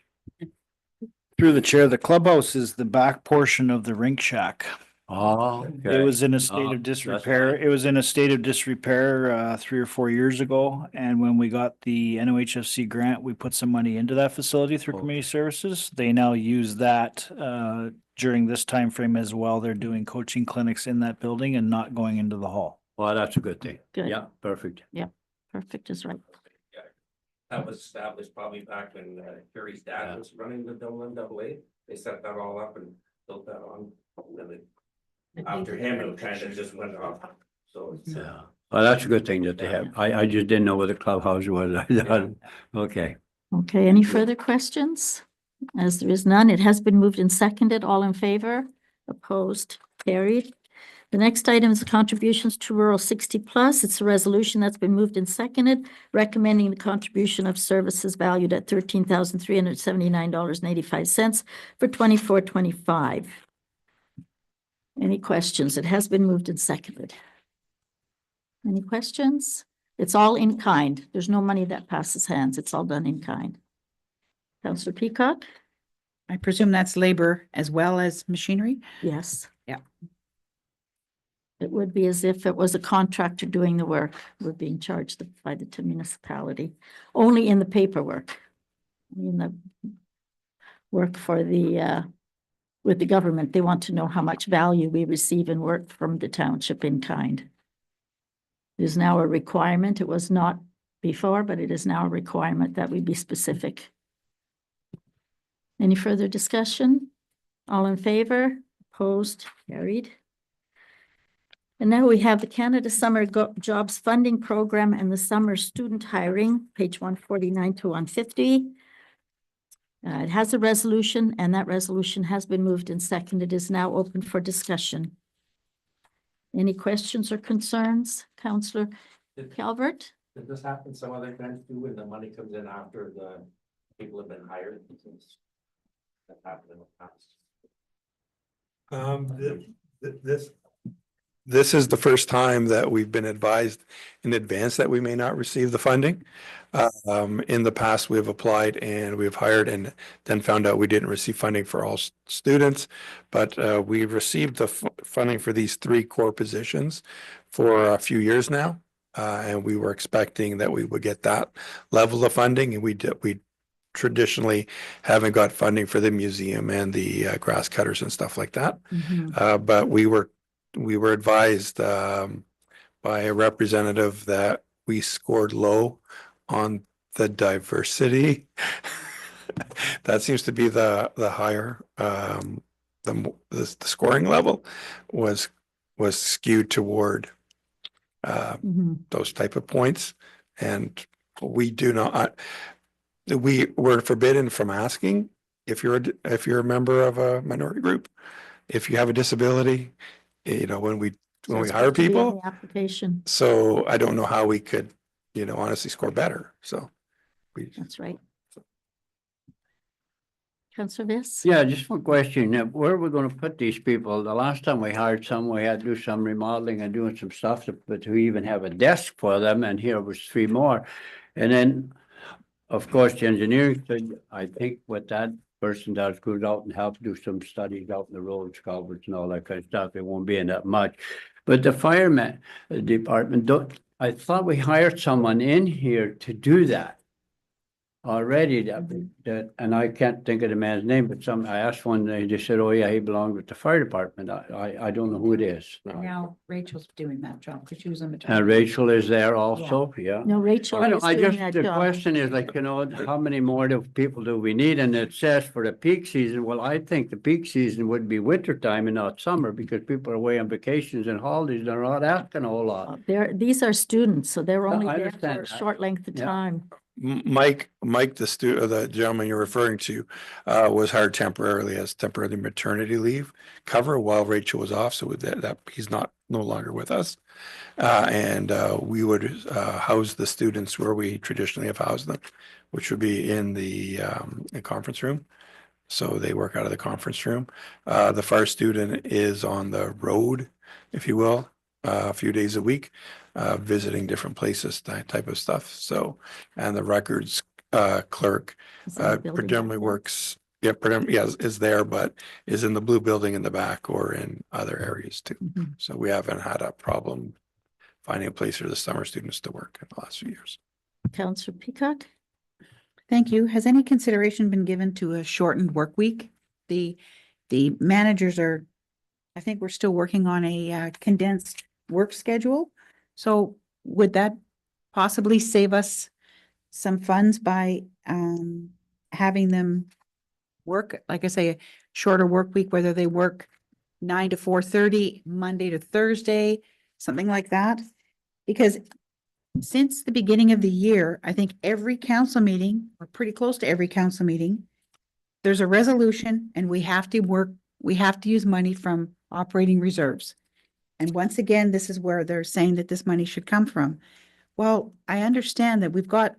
Through the chair, the clubhouse is the back portion of the rink shack. Oh, It was in a state Oh, of that's disrepair. fine. It was in a state of disrepair 3 or 4 years ago. And when we got the NOHFC grant, we put some money into that facility through Okay. community services. They now use that during this time frame as well. They're doing coaching clinics in that building and not going into the hall. Well, that's a good thing. Good. Yeah, perfect. Perfect is right. That was established probably back when Kerry's dad was running the Dublin AA. They set that all up and built that on. And then after him, it kind of just went off. So it's, Yeah. Well, that's a good thing that they have. I just didn't know where the clubhouse was. Okay. Okay, any further questions? As there is none, it has been moved and seconded. All in favor? Opposed? Carried. The next item is contributions to rural 60+. It's a resolution that's been moved and seconded, recommending the contribution of services valued at $13,379.85 for 24-25. Any questions? It has been moved and seconded. Any questions? It's all in kind. There's no money that passes hands. It's all done in kind. Councillor Peacock? I presume that's labor as well as machinery? Yes. Yeah. It would be as if it was a contractor doing the work. We're being charged by the municipality, only in the paperwork. In the work for the, with the government, they want to know how much value we receive in work from the township in kind. It is now a requirement. It was not before, but it is now a requirement that we be specific. Any further discussion? All in favor? Opposed? Carried. And now we have the Canada Summer Jobs Funding Program and the Summer Student Hiring, page 149 to 150. It has a resolution, and that resolution has been moved and seconded. It is now open for discussion. Any questions or concerns, Councillor Calvert? did this happen some other times too, when the money comes in after the people have been hired? That happened in the past. This, this is the first time that we've been advised in advance that we may not receive the funding. In the past, we've applied and we've hired and then found out we didn't receive funding for all students. But we've received the funding for these 3 core positions for a few years now. And we were expecting that we would get that level of funding, and we traditionally haven't got funding for the museum and the grass cutters and stuff like that. But we were advised by a representative that we scored low on the diversity. That seems to be the higher, the scoring level was skewed toward those type of points. And we do not, we were forbidden from asking if you're a member of a minority group, if you have a disability, you know, when we hire people. Application, So I don't know how we could, you know, honestly score better. So that's right. Councillor Viss? Yeah, just one question. Where are we gonna put these people? The last time we hired someone, we had to do some remodeling and doing some stuff, but to even have a desk for them, and here was 3 more. And then, of course, the engineering, I think what that person does goes out and helps do some studies out in the roads, culverts and all that kind of stuff. It won't be in that much. But the fireman department, I thought we hired someone in here to do that already, that, and I can't think of the man's name, but I asked one, they just said, oh yeah, he belonged with the fire department. I don't know who it is. Now Rachel's doing that job because she was on And maternity. Rachel is there also, yeah. No, Rachel I is don't, I doing just, that the job. question is like, you know, how many more people do we need? And it says for the peak season, well, I think the peak season would be winter time and not summer, because people are away on vacations and holidays, they're not asking a whole lot. These are students, so they're only I there for understand a that. short length of Yeah. time. Mike, the gentleman you're referring to, was hired temporarily as temporary maternity leave cover while Rachel was off. So with that he's no longer with us. And we would house the students where we traditionally have housed them, which would be in the conference room. So they work out of the conference room. The fire student is on the road, if you will, a few days a week, visiting different places, that type of stuff. So, and the records clerk Is in the building. predominantly works, is there, but is in the blue building in the back or in other areas too. Mhm. So we haven't had a problem finding a place for the summer students to work in the last few years. Councillor Peacock? Thank you. Has any consideration been given to a shortened work week? The managers are, I think we're still working on a condensed work schedule. So would that possibly save us some funds by having them work, like I say, a shorter work week, whether they work 9 to 4:30, Monday to Thursday, something like that? Because since the beginning of the year, I think every council meeting, or pretty close to every council meeting, there's a resolution and we have to use money from operating reserves. And once again, this is where they're saying that this money should come from. Well, I understand that we've got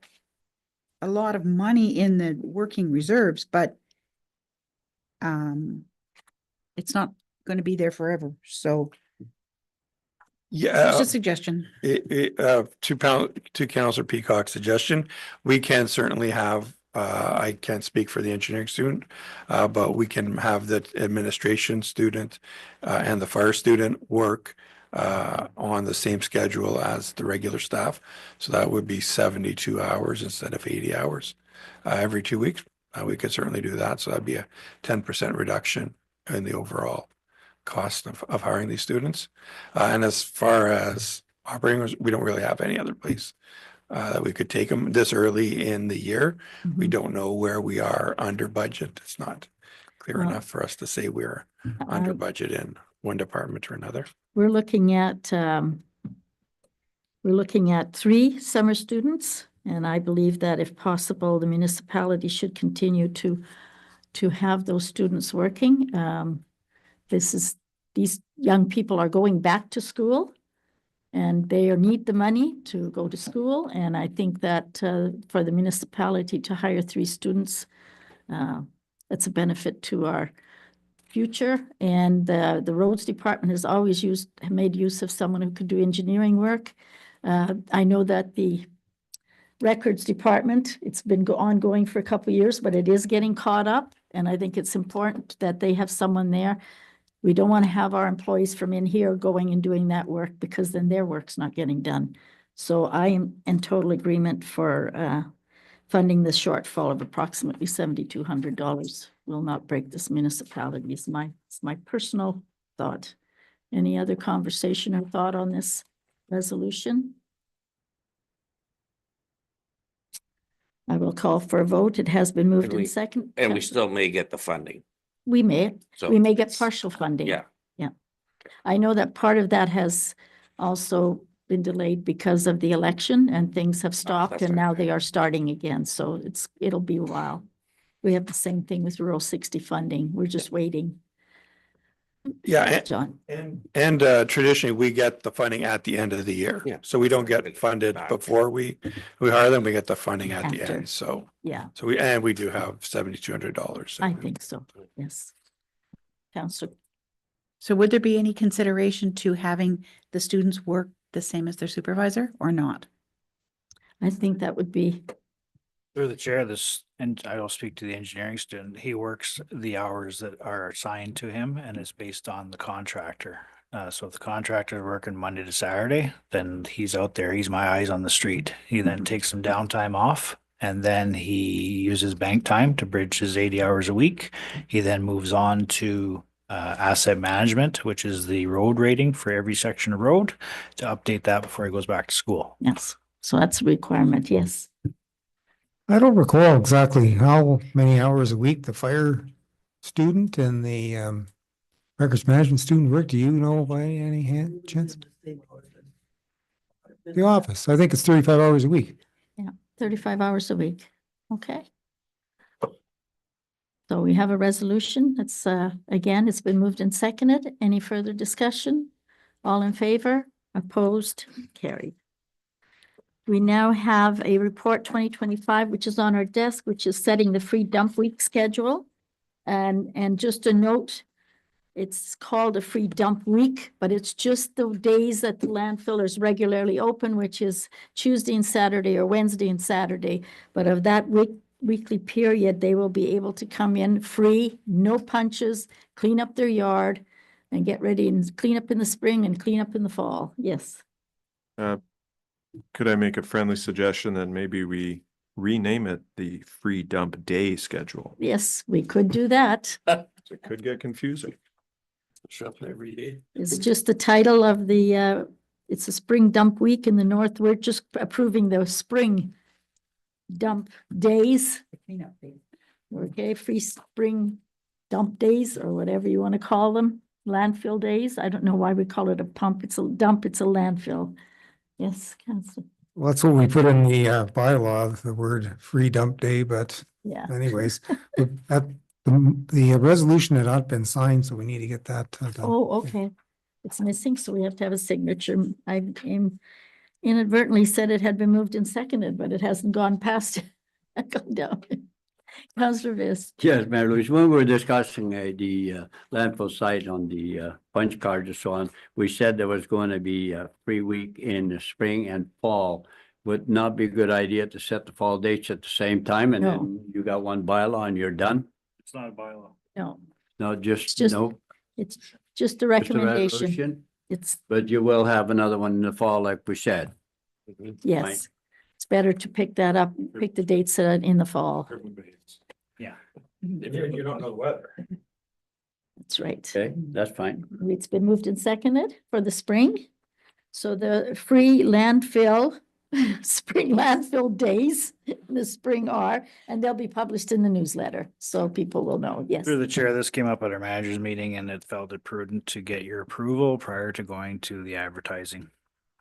a lot of money in the working reserves, but it's not going to be there forever. So Yeah. just a suggestion. To Councillor Peacock's suggestion, we can certainly have, I can't speak for the engineering student, but we can have the administration student and the fire student work on the same schedule as the regular staff. So that would be 72 hours instead of 80 hours every 2 weeks. We could certainly do that. So that'd be a 10% reduction in the overall cost of hiring these students. And as far as operating, we don't really have any other place that we could take them this early in the year. We don't know where we are under budget. It's not clear Well, enough for us to say we're under budget in one department or another. We're looking at 3 summer students, and I believe that if possible, the municipality should continue to have those students working. These young people are going back to school, and they need the money to go to school. And I think that for the municipality to hire 3 students, that's a benefit to future. And the roads department has always made use of someone who could do engineering work. I know that the records department, it's been ongoing for a couple of years, but it is getting caught up. And I think it's important that they have someone there. We don't want to have our employees from in here going and doing that work because then their work's not getting done. So I am in total agreement for funding the shortfall of approximately $7,200 will not break this municipality. It's my personal thought. Any other conversation or thought on this resolution? I will call for a vote. It has been moved And in we- second. And we still may get the funding, We may so. get it's- partial funding. Yeah. Yeah. I know that part of that has also been delayed because of the election and things have stopped that's and right. now they are starting again. So it'll be a while. We have the same thing with rural 60 funding. We're just waiting. Yeah, John, and traditionally, we get the funding at the end of the year. Yeah. So we don't get funded before we hire them, we get the funding at the After. end, so. yeah, So we do have $7,200. I think so. Yes. Counselor, So would there be any consideration to having the students work the same as their supervisor or not? I think that would be, Through the chair, and I will speak to the engineering student, he works the hours that are assigned to him and it's based on the contractor. So if the contractor is working Monday to Saturday, then he's out there, he's my eyes on the street. He then takes some downtime off and then he uses bank time to bridge his 80 hours a week. He then moves on to asset management, which is the road rating for every section of road, to update that before he goes back to school. yes. So that's a requirement, yes. I don't recall exactly how many hours a week the fire student and the records management student work. Do you know by any chance? The office, I think it's 35 hours a week. 35 hours a week. Okay. So we have a resolution. It's again, it's been moved and seconded. Any further discussion? All in favor? Opposed? Carried. We now have a report 2025, which is on our desk, which is setting the free dump week schedule. And just a note, it's called a free dump week, but it's just the days that the landfill is regularly open, which is Tuesday and Saturday or Wednesday and Saturday. But of that weekly period, they will be able to come in free, no punches, clean up their yard and get ready and clean up in the spring and clean up in the fall. Yes. Could I make a friendly suggestion that maybe we rename it the free dump day schedule? Yes, we could do that. It could get confusing. Show up every day. It's just the title of the, it's a spring dump week in the north. We're just approving the spring dump days. Okay, free spring dump days or whatever you want to call them, landfill days. I don't know why we call it a pump. It's a dump, it's a landfill. Yes, Councillor. Well, that's what we put in the bylaw, the word free dump day, but Yeah, anyways, the resolution had not been signed, so we need to get that done. oh, okay. It's missing, so we have to have a signature. I inadvertently said it had been moved and seconded, but it hasn't gone past, gone down. Councillor Viss. Yes, Mayor Louise, when we were discussing the landfill site on the punch cards and so on, we said there was going to be a free week in the spring and fall. Would not be a good idea to set the fall dates at the same time and No. then you got one bylaw and you're done? It's not a bylaw. No, No, It's just, just no. it's just a just a recommendation. resolution, It's, But you will have another one in the fall, like we said. yes. It's better to pick that up, pick the dates in the fall. Yeah. You don't know the weather. That's right. Okay, that's fine. It's been moved and seconded for the spring. So the free landfill, spring landfill days in the spring are, and they'll be published in the newsletter, so people will know, yes. Through the chair, this came up at our managers meeting and it felt it prudent to get your approval prior to going to the advertising.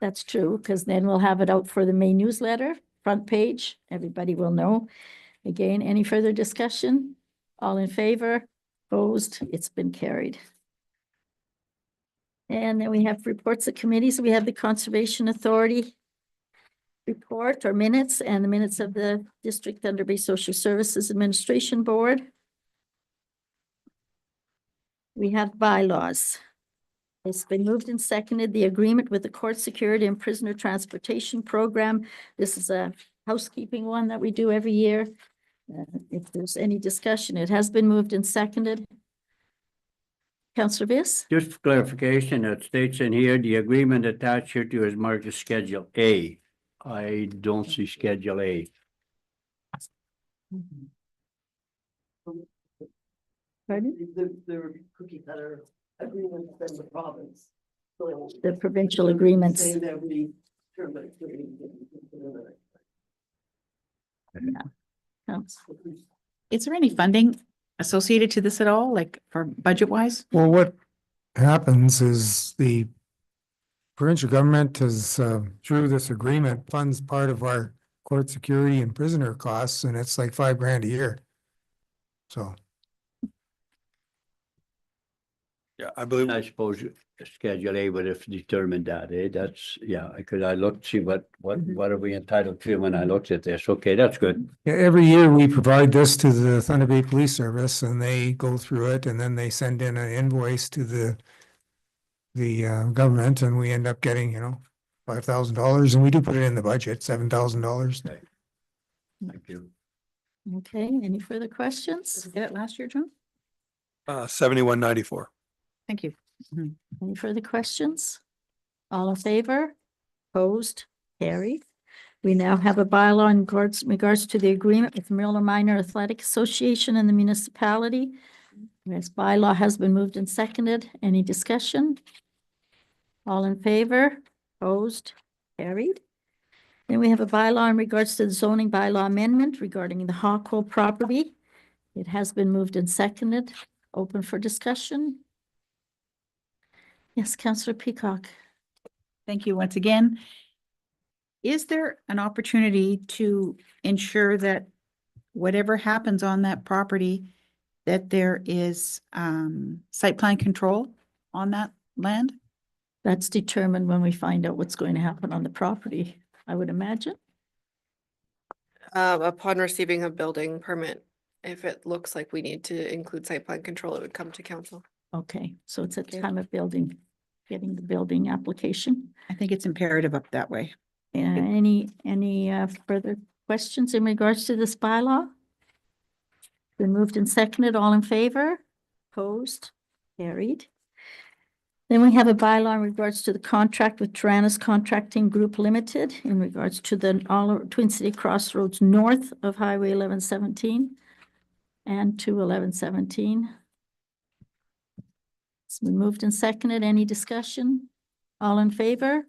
That's true, because then we'll have it out for the May newsletter, front page, everybody will know. Again, any further discussion? All in favor? Opposed? It's been carried. And then we have reports of committees. We have the Conservation Authority report or minutes and the minutes of the District Thunder Bay Social Services Administration Board. We have bylaws. It's been moved and seconded, the agreement with the Court Security and Prisoner Transportation Program. This is a housekeeping one that we do every year. If there's any discussion, it has been moved and seconded. Councillor Biss? Just for clarification, it states in here, the agreement attached here to is marked as Schedule A. I don't see Schedule A. Pardon? The cookie cutter agreement from the province. So The provincial agreements. say that we terminate. Is there any funding associated to this at all, like for budget wise? Well, what happens is the provincial government has, through this agreement, funds part of our court security and prisoner costs, and it's like $5,000 a year. So, Yeah, I believe. I suppose Schedule A would have determined that, eh? That's, yeah, because I looked, see what are we entitled to when I looked at this. Okay, that's good. yeah, every year we provide this to the Thunder Bay Police Service, and they go through it, and then they send in an invoice to the government, and we end up getting, $5,000, and we do put it in the budget, $7,000. Thank you. Okay, any further questions? Did we get it last year, John? 7194. Thank you. Any further questions? All in favor? Opposed? Carried. We now have a bylaw in regards to the agreement with Miller Minor Athletic Association and the municipality. This bylaw has been moved and seconded. Any discussion? All in favor? Opposed? Carried. Then we have a bylaw in regards to the zoning bylaw amendment regarding the Hawkwell property. It has been moved and seconded. Open for discussion. Yes, Councillor Peacock. Thank you once again. Is there an opportunity to ensure that whatever happens on that property, that there is site plan control on that land? That's determined when we find out what's going to happen on the property, I would imagine. Upon receiving a building permit, if it looks like we need to include site plan control, it would come to council. Okay, so it's at the Okay. time of building, getting the building application. I think it's imperative up that way. Any further questions in regards to this bylaw? Been moved and seconded, all in favor? Opposed? Carried. Then we have a bylaw in regards to the contract with Taranis Contracting Group Limited in regards to the Twin City Crossroads north of Highway 1117 and to 1117. It's been moved and seconded. Any discussion? All in favor?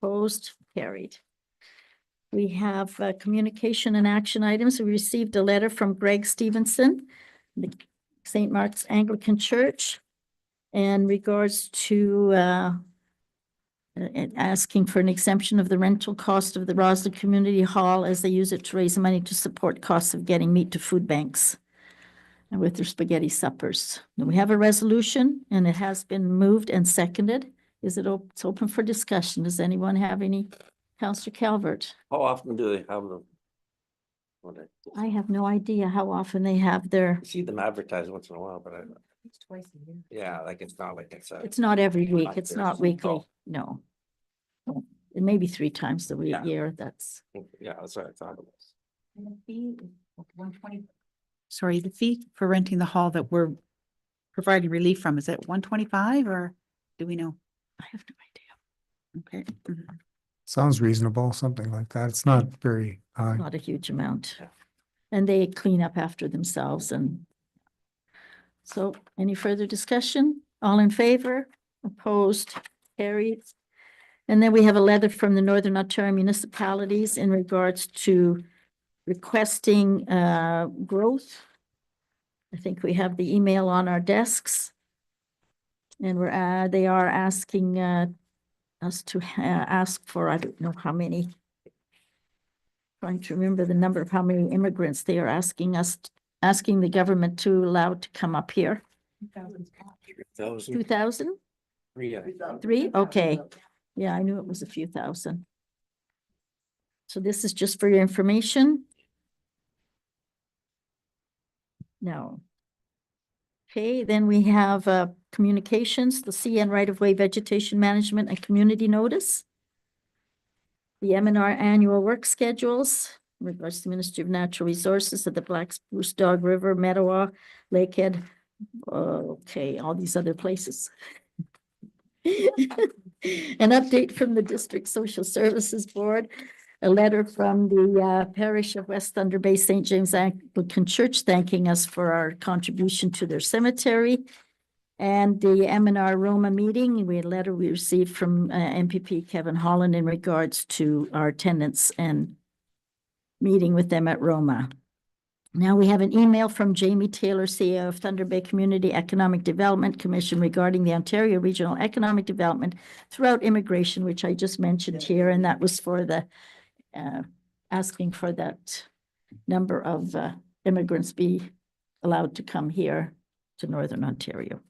Opposed? Carried. We have communication and action items. We received a letter from Greg Stevenson, the St. Mark's Anglican Church, in regards to asking for an exemption of the rental cost of the Roslyn Community Hall as they use it to raise money to support costs of getting meat to food banks and with their spaghetti suppers. And we have a resolution and it has been moved and seconded. Is it it's open for discussion? Does anyone have any? Councillor Calvert? How often do they have them? I have no idea how often they have their, See them advertised once in a while, but It's twice a year. yeah, like it's not like it's. it's not every week. Not It's very not soon. weekly. Oh. No. It may be 3 times a Yeah. year. That's, Yeah, that's what I thought it was. And the fee is 120. Sorry, the fee for renting the hall that we're providing relief from, is it 125 or do we know? I have no idea. Okay. Mhm. Sounds reasonable, something like that. It's not very high. Not a huge amount. Yeah. And they clean up after themselves and so any further discussion? All in favor? Opposed? Carried. And then we have a letter from the Northern Ontario municipalities in regards to requesting growth. I think we have the email on our desks. And they are asking us to ask for, I don't know how many. Trying to remember the number of how many immigrants they are asking the government to allow to come up here. 2,000? 3? Okay. Yeah, I knew it was a few thousand. So this is just for your information. No. Okay, then we have Communications, the CN right-of-way vegetation management and community notice. The M&R annual work schedules, in regards to Ministry of Natural Resources of the Black Spruce Dog River, Mettawa, Lakehead, okay, all these other places. An update from the District Social Services Board, a letter from the parish of West Thunder Bay St. James Anglican Church thanking us for our contribution to their cemetery. And the M&R Roma meeting, we had a letter we received from MPP Kevin Holland in regards to our attendance and meeting with them at Roma. Now we have an email from Jamie Taylor, CEO of Thunder Bay Community Economic Development Commission regarding the Ontario Regional Economic Development throughout immigration, which I just mentioned here, and that was for the asking for that number of immigrants be allowed to come here to Northern Ontario.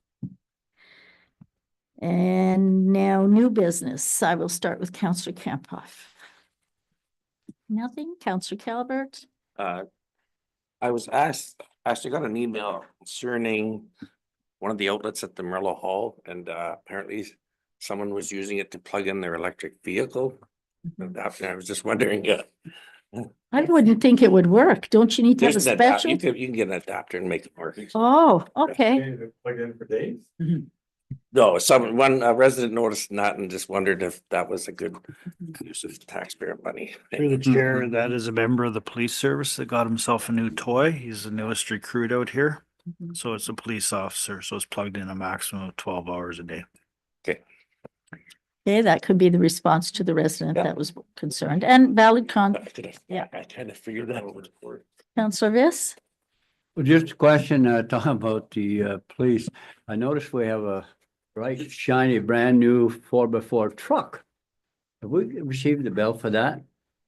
And now new business. I will start with Councillor Campoff. Nothing, Councillor Calvert? I was actually got an email concerning one of the outlets at the Merlo Hall, and apparently someone was using it to plug in their electric vehicle. And I was just wondering, I wouldn't think it would work. Don't you need to have a there's an adapter, special? you can get an adapter and make it work. Oh, okay. Plug in for days? No, a resident noticed that and just wondered if that was a good use of taxpayer money. Through the chair, that is a member of the police service that got himself a new toy. He's the newest recruit out here. So it's a police officer, so it's plugged in a maximum of 12 hours a day. Okay, that could be the response to the resident Yeah. that was concerned and valid Yeah, I kind of figured that out. Councillor Viss? Well, just a question, talking about the police. I noticed we have a bright, shiny, brand new 4x4 truck. Have we received the bill for that?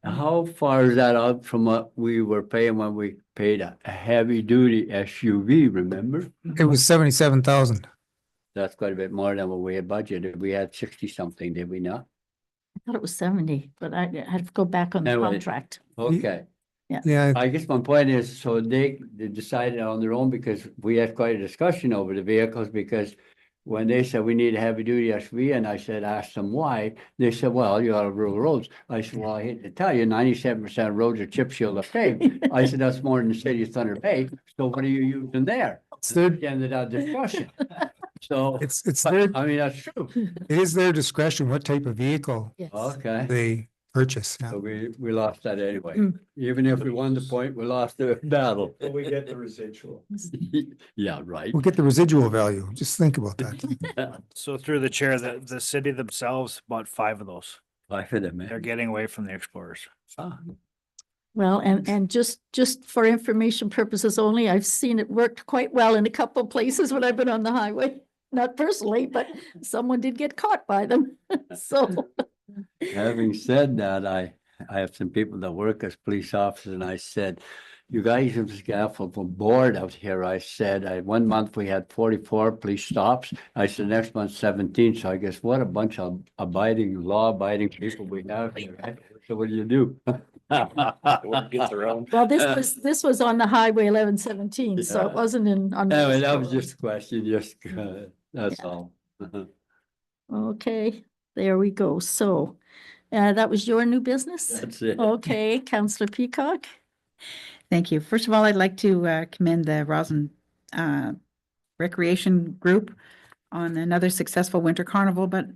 How far is that out from what we were paying when we paid a heavy duty SUV, remember? It was 77,000. That's quite a bit more than what we had budgeted. We had 60 something, did we not? I thought it was 70, but I had to go back on the Anyway. contract. Okay. Yeah, I guess my point is, so they decided on their own because we had quite a discussion over the vehicles because when they said we need a heavy duty SUV and I said, ask them why, they said, well, you got rural roads. I said, well, I hate to tell you, 97% of roads are chip seal or paved. I said, that's more than the city of Thunder Bay. So what are you using there? it's their, At the end of that discussion. So, it's their, I mean, that's true. it is their discretion what type of vehicle Yes. Okay. they purchase. Yeah. So we lost that anyway. Mm. Even if we won the point, we lost the battle. We get the residual. Yeah, right. We'll get the residual value. Just think about that. So through the chair, the city themselves bought 5 of those. Bye for them, They're man. getting away from the Explorers. Ah, Well, and just for information purposes only, I've seen it worked quite well in a couple of places when I've been on the highway. Not personally, but someone did get caught by them. So, Having said that, I have some people that work as police officers and I said, you guys have scaffold from board out here. I said, 1 month we had 44 police stops. I said, next month 17. So I guess what a bunch of law abiding people we have here, right? So what do you do? Everyone gets their own. well, this was on the highway 1117, so Yeah. it wasn't on. Anyway, that was just a question, that's Yeah. all. Okay, there we go. So, that was your new business? That's it. Okay, Councillor Peacock? Thank you. First of all, I'd like to commend the Roslyn Recreation Group on another successful winter carnival, but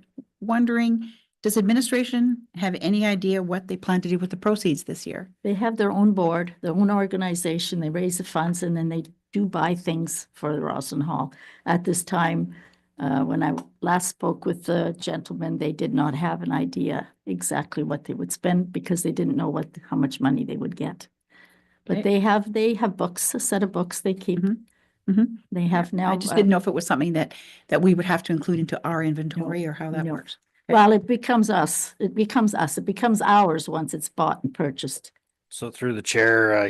wondering, does administration have any idea what they plan to do with the proceeds this year? They have their own board, their own organization, they raise the funds and then they do buy things for the Roslyn Hall. At this time, when I last spoke with the gentleman, they did not have an idea exactly what they would spend because they didn't know how much money they would get. But Okay. they have books, a set of books they keep. Mhm. Mhm. They have now. I just didn't know if it was something that we would have to include into our inventory or how that no. works. Well, it becomes us. It becomes ours once it's bought and purchased. So through the chair,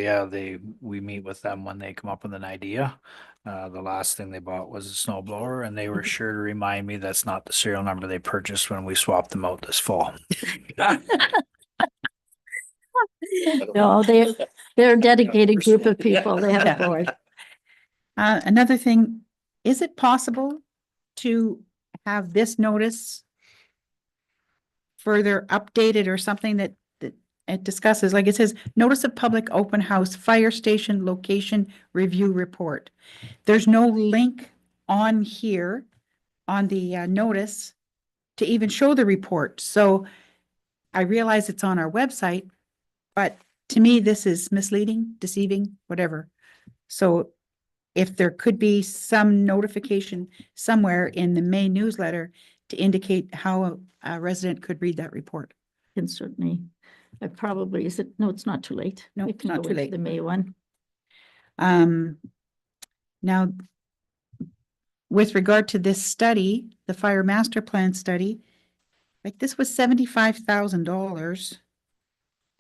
we meet with them when they come up with an idea. The last thing they bought was a snow blower and they were sure to remind me that's not the serial number they purchased when we swapped them out this fall. No, they're a dedicated group of people. They have a board. Another thing, is it possible to have this notice further updated or something that it discusses, like it says, notice of public open house, fire station location review report. There's no link on here on the notice to even show the report. So I realize it's on our website, but to me, this is misleading, deceiving, whatever. So if there could be some notification somewhere in the May newsletter to indicate how a resident could read that report. Can certainly, is it, no, it's not too late. No, We it's can not go too with late. The May one. Now, with regard to this study, the fire master plan study, like this was $75,000.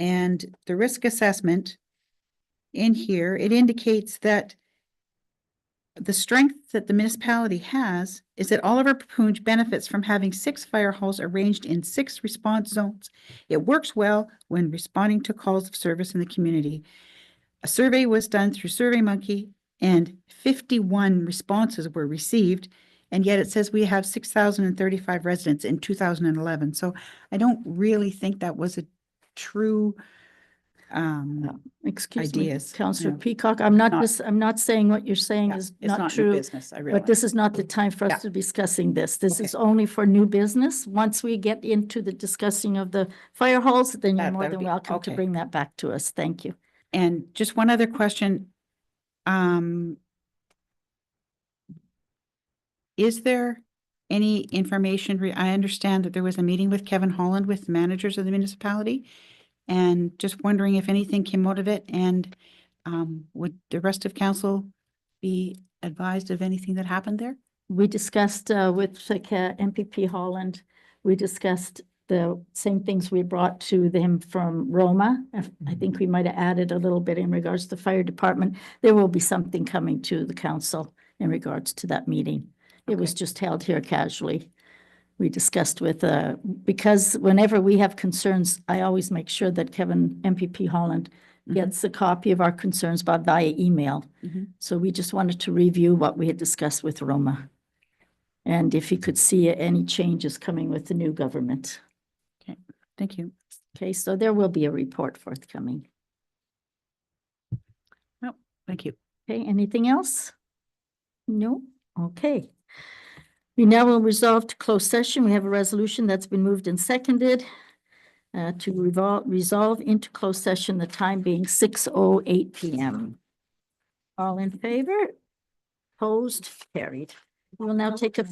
And the risk assessment in here, it indicates that the strength that the municipality has is that Oliver Papoonge benefits from having 6 fire halls arranged in 6 response zones. It works well when responding to calls of service in the community. A survey was done through SurveyMonkey and 51 responses were received. And yet it says we have 6,035 residents in 2011. So I don't really think that was a true Excuse me, ideas, Councillor yeah. Peacock, I'm not saying what you're saying Yeah, is it's not new true. business, I But realize. this is not the time for Yeah. us to be discussing this. This Okay. is only for new business. Once we get into the discussing of the fire halls, then you're more That'll than be- welcome to okay. bring that back to us. Thank you. And just one other question. Is there any information, I understand that there was a meeting with Kevin Holland with the managers of the municipality. And just wondering if anything came out of it and would the rest of council be advised of anything that happened there? We discussed with MPP Holland, we discussed the same things we brought to them from Roma. I think we might have added a little bit in regards to the fire department. There will be something coming to the council in regards to that meeting. It was Okay. just held here casually. We discussed with, because whenever we have concerns, I always make sure that Kevin, MPP Holland, Mhm. gets a copy of our concerns via email. Mhm. So we just wanted to review what we had discussed with Roma. And if he could see any changes coming with the new government. Thank you. Okay, so there will be a report forthcoming. Thank you. Okay, anything else? No? Okay. We now will resolve to close session. We have a resolution that's been moved and seconded to resolve into closed session, the time being 6:08 PM. All in favor? Opposed? Carried. We'll now take a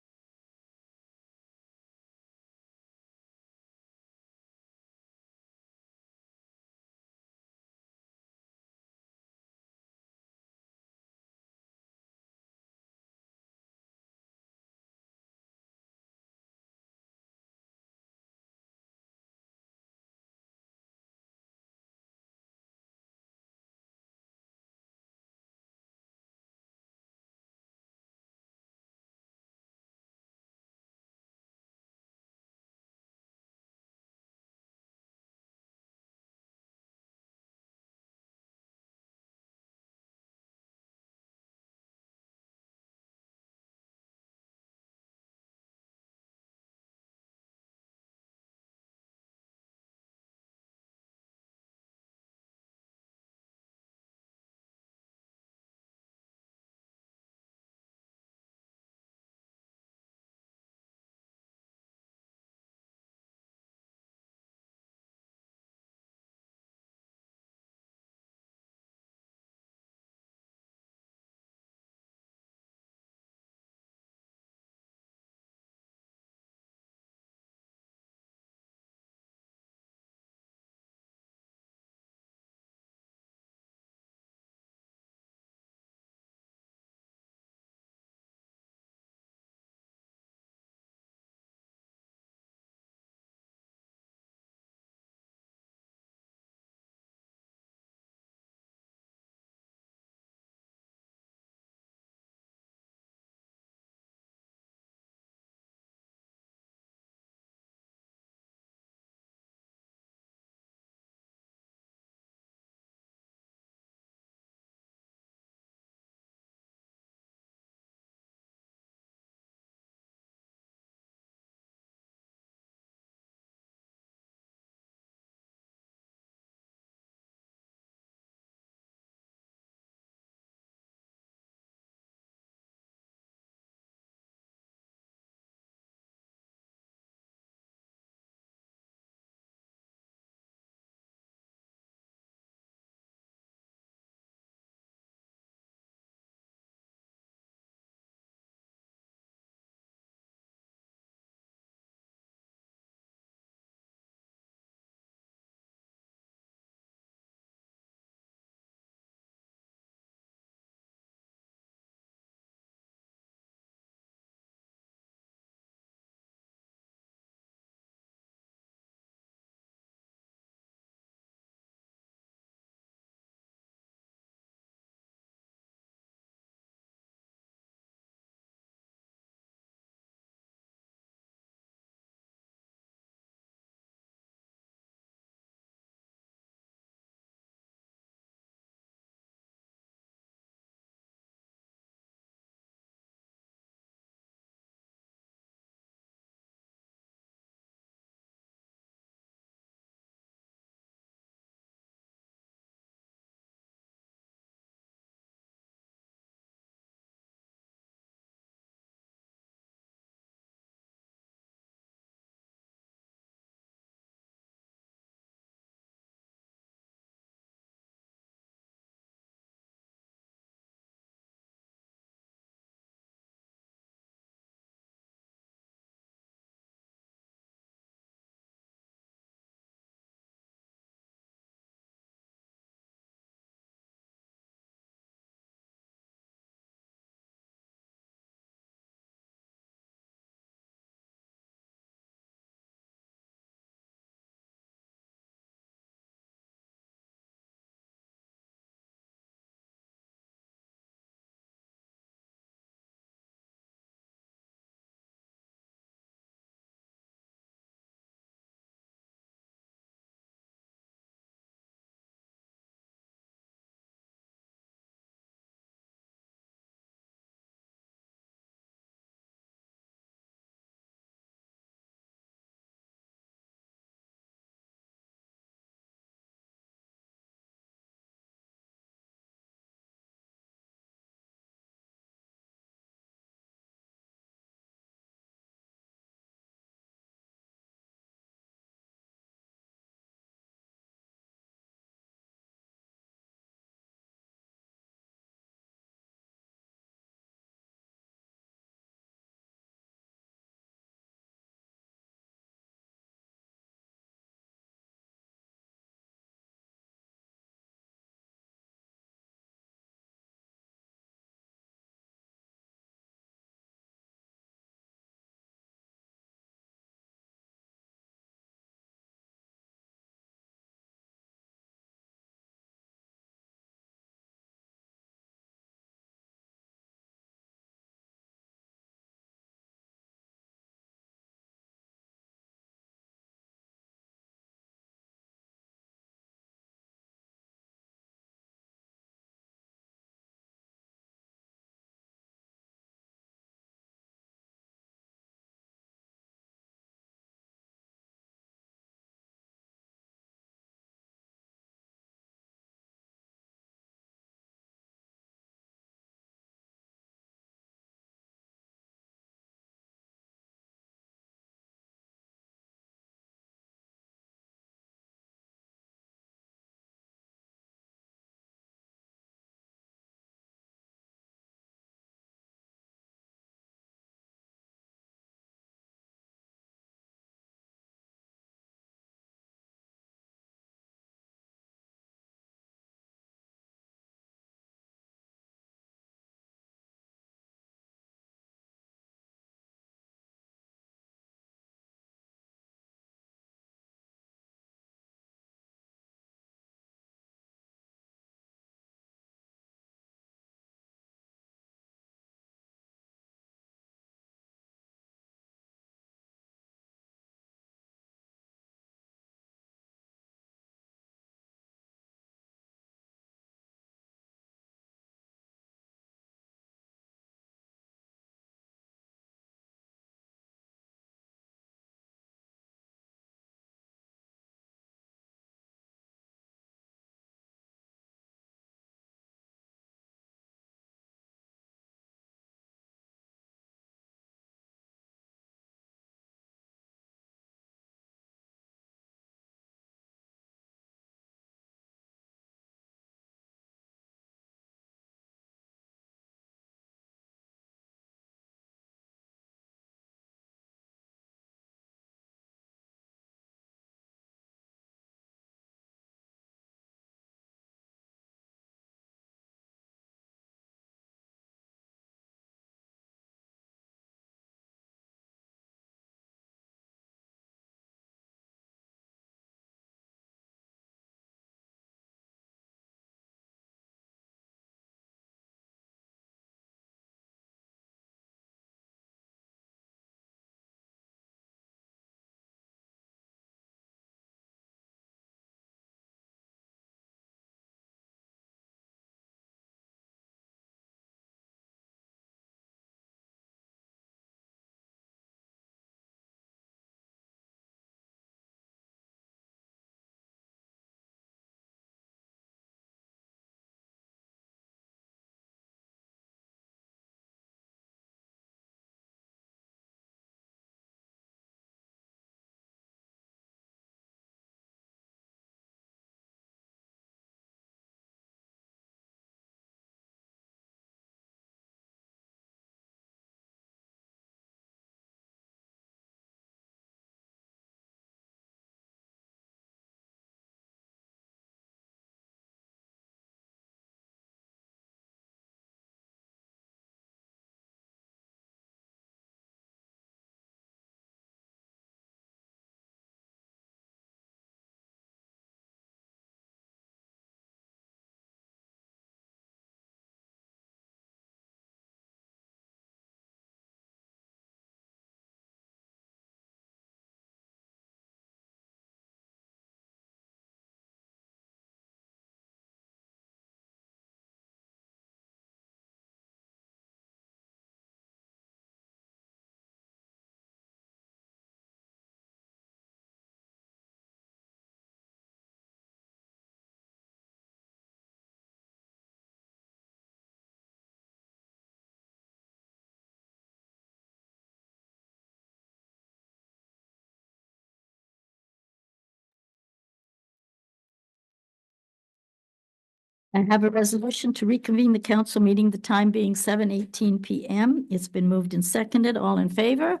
I have a resolution to reconvene the council meeting, the time being 7:18 PM. It's been moved and seconded. All in favor?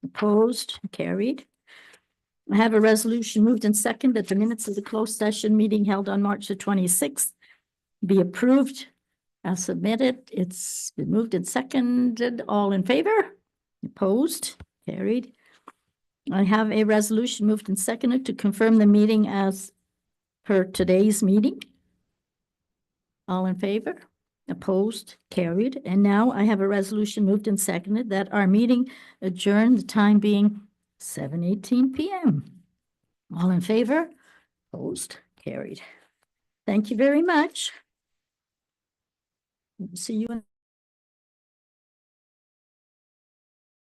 Opposed? Carried. I have a resolution moved and seconded that the minutes of the closed session meeting held on March the 26th be approved as submitted. It's been moved and seconded. All in favor? Opposed? Carried. I have a resolution moved and seconded to confirm the meeting as per today's meeting. All in favor? Opposed? Carried. And now I have a resolution moved and seconded that our meeting adjourned, the time being 7:18 PM. All in favor? Opposed? Carried. Thank you very much. See you in